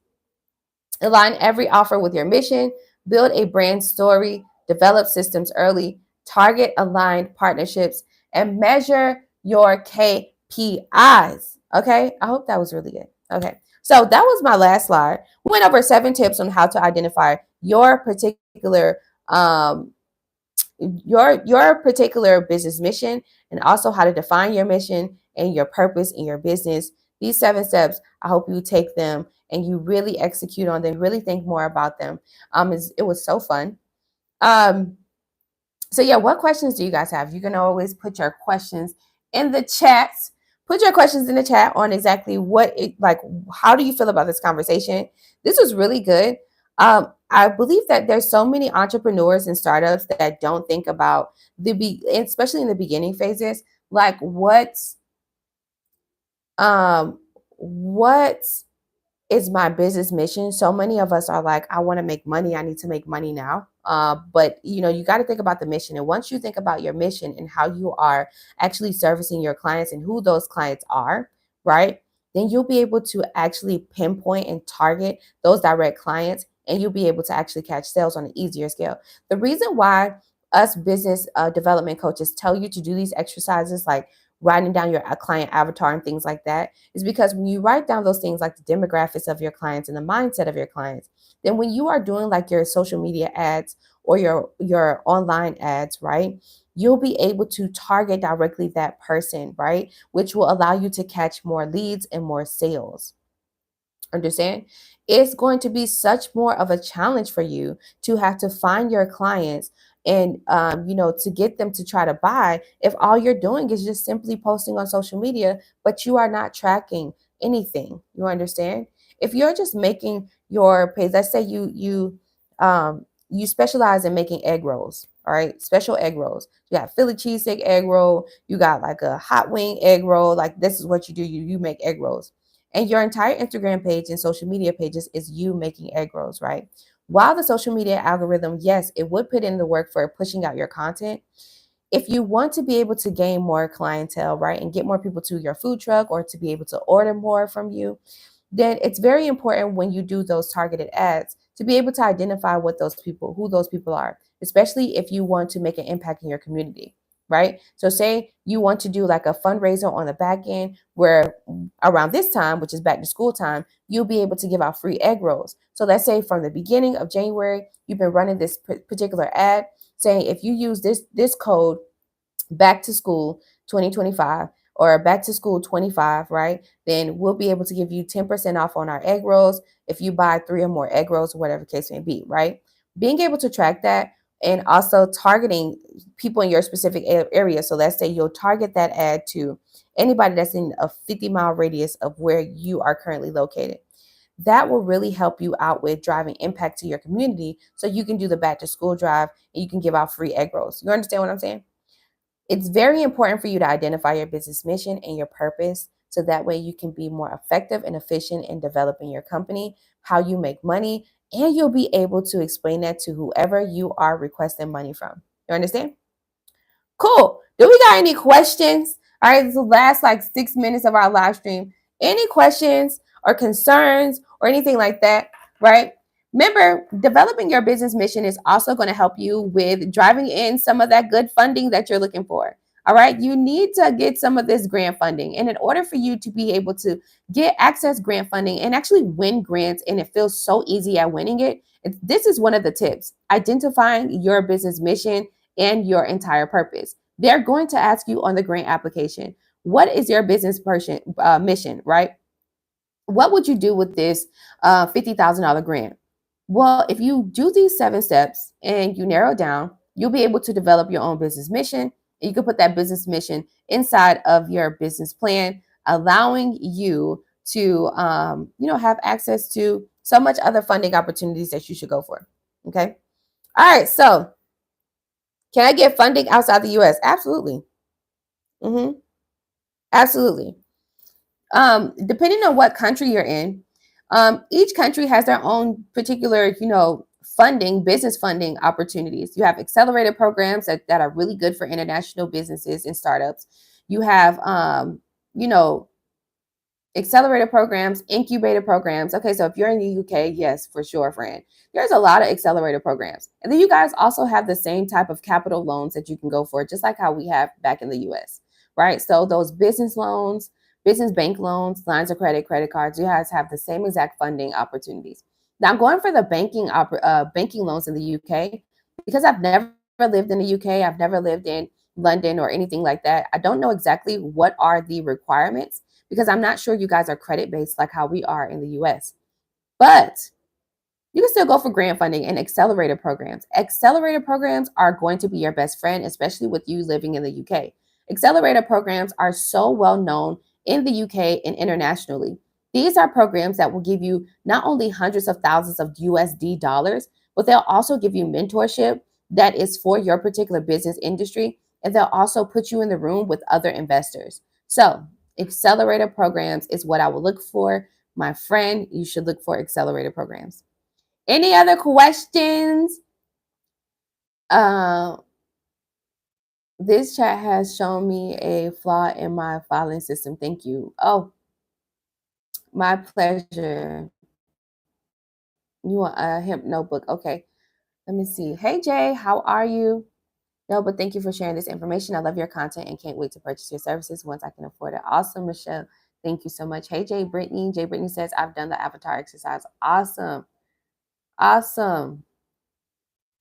Align every offer with your mission, build a brand story, develop systems early, target aligned partnerships, and measure your KPIs. Okay, I hope that was really good. Okay, so that was my last slide. We went over 7 tips on how to identify your particular business mission, and also how to define your mission and your purpose in your business. These 7 steps, I hope you take them and you really execute on them, really think more about them. It was so fun. um so yeah, what questions do you guys have? You can always put your questions in the chat. Put your questions in the chat on exactly how do you feel about this conversation? This was really good. I believe that there's so many entrepreneurs and startups that don't think about especially in the beginning phases, like um what is my business mission. So many of us are like, I want to make money. I need to make money now. But you got to think about the mission. And once you think about your mission and how you are actually servicing your clients and who those clients are, right? Then you'll be able to actually pinpoint and target those direct clients, and you'll be able to actually catch sales on an easier scale. The reason why us business development coaches tell you to do these exercises, like writing down your client avatar and things like that, is because when you write down those things like the demographics of your clients and the mindset of your clients, then when you are doing like your social media ads or your online ads, right, you'll be able to target directly that person, right, which will allow you to catch more leads and more sales. Understand? It's going to be such more of a challenge for you to have to find your clients and to get them to try to buy if all you're doing is just simply posting on social media, but you are not tracking anything. You understand? If you're just making your page, let's say you specialize in making egg rolls, all right, special egg rolls. You got Philly cheesesteak egg roll, you got like a hot wing egg roll. Like, this is what you do. You make egg rolls, and your entire Instagram page and social media pages is you making egg rolls, right? While the social media algorithm, yes, it would put in the work for pushing out your content. If you want to be able to gain more clientele, right, and get more people to your food truck or to be able to order more from you, then it's very important when you do those targeted ads to be able to identify who those people are, especially if you want to make an impact in your community, right? So say you want to do like a fundraiser on the back end where around this time, which is back to school time, you'll be able to give out free egg rolls. So let's say from the beginning of January, you've been running this particular ad saying if you use this code, back to school 2025 or back to school 25, right? Then we'll be able to give you 10% off on our egg rolls if you buy 3 or more egg rolls, or whatever the case may be, right? Being able to track that and also targeting people in your specific area. So let's say you'll target that ad to anybody that's in a 50-mile radius of where you are currently located. That will really help you out with driving impact to your community so you can do the back to school drive and you can give out free egg rolls. You understand what I'm saying? It's very important for you to identify your business mission and your purpose so that way you can be more effective and efficient in developing your company, how you make money, and you'll be able to explain that to whoever you are requesting money from. You understand? Cool. Do we got any questions? All right, this is the last like 6 minutes of our live stream. Any questions or concerns or anything like that, right? Remember, developing your business mission is also going to help you with driving in some of that good funding that you're looking for. All right, you need to get some of this grant funding. And in order for you to be able to get access grant funding and actually win grants, and it feels so easy at winning it, this is one of the tips: identifying your business mission and your entire purpose. They're going to ask you on the grant application, what is your business mission, right? What would you do with this $50,000 grant? Well, if you do these 7 steps and you narrow down, you'll be able to develop your own business mission. You can put that business mission inside of your business plan, allowing you to, have access to so much other funding opportunities that you should go for. Okay. All right. So, can I get funding outside the U.S.? Absolutely. Mm-hmm. Absolutely. Depending on what country you're in, each country has their own particular, funding, business funding opportunities. You have accelerated programs that are really good for international businesses and startups. You have, you know, accelerator programs, incubator programs. Okay, so if you're in the UK, yes, for sure, friend. There's a lot of accelerator programs. And then you guys also have the same type of capital loans that you can go for, just like how we have back in the US, right? So those business loans, business bank loans, lines of credit, credit cards, you guys have the same exact funding opportunities. Now, I'm going for the banking loans in the UK because I've never lived in the UK. I've never lived in London or anything like that. I don't know exactly what are the requirements because I'm not sure you guys are credit based like how we are in the US. But you can still go for grant funding and accelerator programs. Accelerator programs are going to be your best friend, especially with you living in the UK. Accelerator programs are so well known in the UK and internationally. These are programs that will give you not only hundreds of thousands of USD dollars, but they'll also give you mentorship that is for your particular business industry. And they'll also put you in the room with other investors. So, accelerator programs is what I will look for. My friend, you should look for accelerator programs. Any other questions? Uh, this chat has shown me a flaw in my filing system. Thank you. Oh, my pleasure. You want a hemp notebook? Okay. Let me see. Hey Jay, how are you? No, but thank you for sharing this information. I love your content and can't wait to purchase your services once I can afford it. Awesome, Michelle. Thank you so much. Hey Jay Brittany. Jay Brittany says, I've done the avatar exercise. Awesome. Awesome.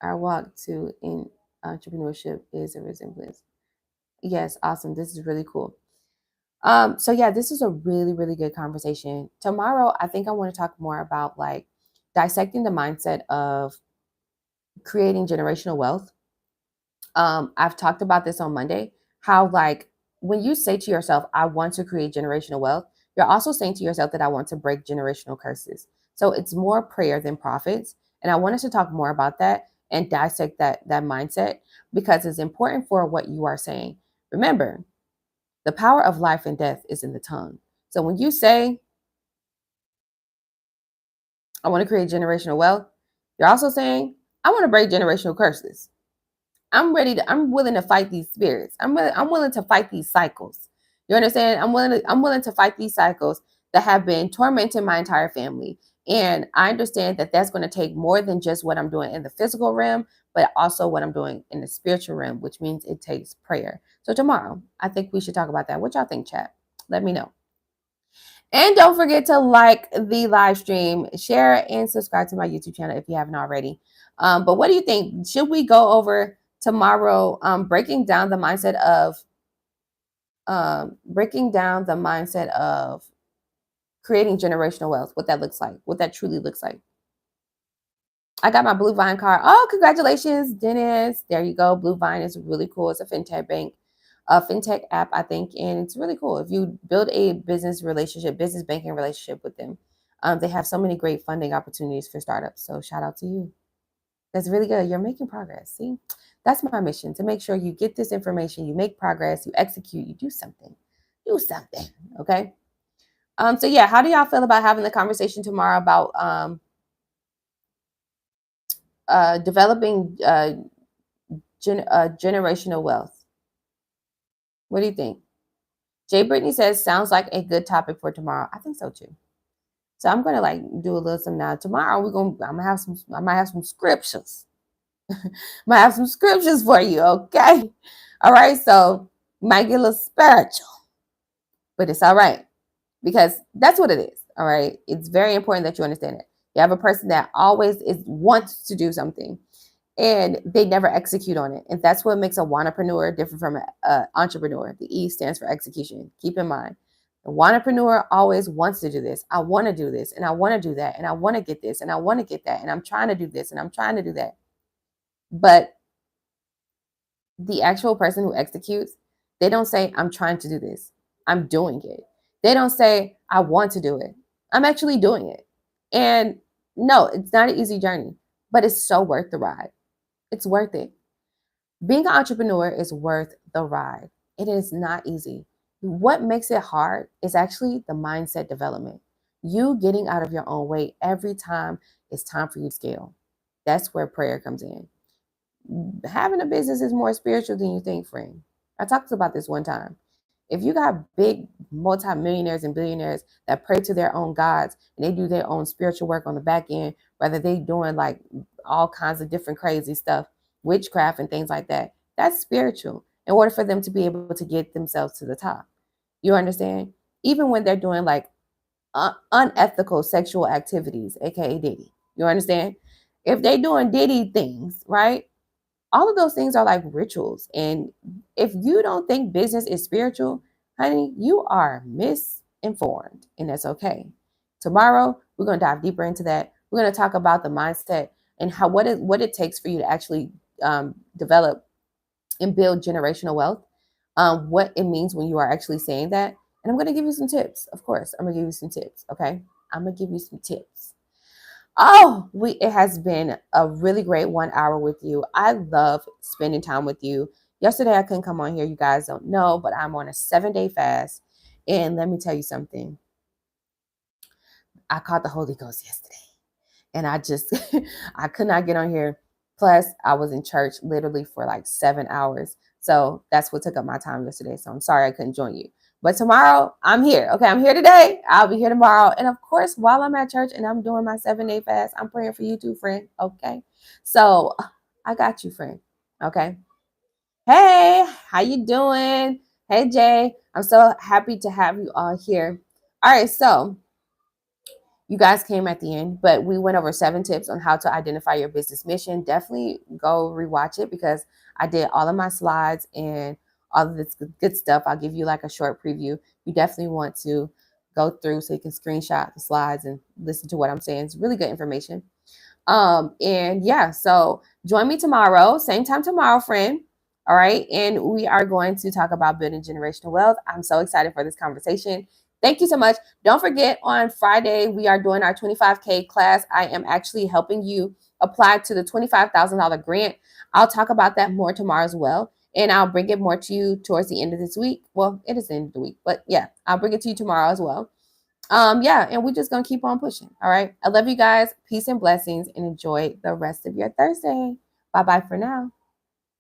Our walk to in entrepreneurship is a resemblance. Yes, awesome. This is really cool. So yeah, this is a really, really good conversation. Tomorrow, I think I want to talk more about like dissecting the mindset of creating generational wealth. I've talked about this on Monday, how like when you say to yourself, I want to create generational wealth, you're also saying to yourself that I want to break generational curses. So it's more prayer than profits. And I want us to talk more about that and dissect that mindset because it's important for what you are saying. Remember, the power of life and death is in the tongue. So when you say, I want to create generational wealth, you're also saying, I want to break generational curses. I'm willing to fight these spirits. I'm willing to fight these cycles. You understand? I'm willing to fight these cycles that have been tormenting my entire family. And I understand that that's going to take more than just what I'm doing in the physical realm, but also what I'm doing in the spiritual realm, which means it takes prayer. So tomorrow, I think we should talk about that. What y'all think, chat? Let me know. And don't forget to like the live stream, share, and subscribe to my YouTube channel if you haven't already. But what do you think? Should we go over tomorrow breaking down the mindset of creating generational wealth, what that looks like, what that truly looks like? I got my Blue Vine card. Oh, congratulations, Dennis. There you go. Blue Vine is really cool. It's a fintech bank, a fintech app, I think, and it's really cool. If you build a business banking relationship with them, they have so many great funding opportunities for startups. So shout out to you. That's really good. You're making progress. See, that's my mission, to make sure you get this information, you make progress, you execute, you do something. Do something. Okay. So yeah, how do y'all feel about having the conversation tomorrow about developing generational wealth? What do you think? Jay Brittany says, sounds like a good topic for tomorrow. I think so too. So I'm gonna like do a little something now. Tomorrow I might have some scriptures. Might have some scriptures for you, okay? All right, so might get a little spiritual, but it's all right because that's what it is. All right, it's very important that you understand it. You have a person that always wants to do something and they never execute on it, and that's what makes a wantrepreneur different from an entrepreneur. The E stands for execution. Keep in mind, the wantrepreneur always wants to do this. I want to do this, and I want to do that, and I want to get this, and I want to get that, and I'm trying to do this, and I'm trying to do that. But the actual person who executes, they don't say, I'm trying to do this. I'm doing it. They don't say, I want to do it. I'm actually doing it. And no, it's not an easy journey, but it's so worth the ride. It's worth it. Being an entrepreneur is worth the ride. It is not easy. What makes it hard is actually the mindset development. You getting out of your own way every time it's time for you to scale. That's where prayer comes in. Having a business is more spiritual than you think, friend. I talked about this one time. If you got big multimillionaires and billionaires that pray to their own gods and they do their own spiritual work on the back end, whether they doing like all kinds of different crazy stuff, witchcraft and things like that, that's spiritual in order for them to be able to get themselves to the top. You understand? Even when they're doing like unethical sexual activities, aka Diddy. You understand? If they're doing Diddy things, right? All of those things are like rituals. And if you don't think business is spiritual, honey, you are misinformed, and that's okay. Tomorrow, we're going to dive deeper into that. We're going to talk about the mindset and what it takes for you to actually develop and build generational wealth, what it means when you are actually saying that. And I'm going to give you some tips. Of course, I'm going to give you some tips, okay? I'm going to give you some tips. Oh, it has been a really great 1 hour with you. I love spending time with you. Yesterday, I couldn't come on here. You guys don't know, but I'm on a 7-day fast. And let me tell you something. I caught the Holy Ghost yesterday. And I just, I could not get on here. Plus, I was in church literally for like 7 hours. So that's what took up my time yesterday. So I'm sorry I couldn't join you. But tomorrow, I'm here. Okay, I'm here today. I'll be here tomorrow. And of course, while I'm at church and I'm doing my 7-day fast, I'm praying for you too, friend. Okay. So I got you, friend. Okay. Hey, how you doing? Hey, Jay. I'm so happy to have you all here. All right, so you guys came at the end, but we went over 7 tips on how to identify your business mission. Definitely go rewatch it because I did all of my slides and all of this good stuff. I'll give you like a short preview. You definitely want to go through so you can screenshot the slides and listen to what I'm saying. It's really good information. And yeah, so join me tomorrow, same time tomorrow, friend. All right. And we are going to talk about building generational wealth. I'm so excited for this conversation. Thank you so much. Don't forget, on Friday, we are doing our 25K class. I am actually helping you apply to the $25,000 grant. I'll talk about that more tomorrow as well. And I'll bring it more to you towards the end of this week. Well, it is the end of the week, but yeah, I'll bring it to you tomorrow as well. Yeah, and we're just gonna keep on pushing. All right. I love you guys. Peace and blessings, and enjoy the rest of your Thursday. Bye-bye for now.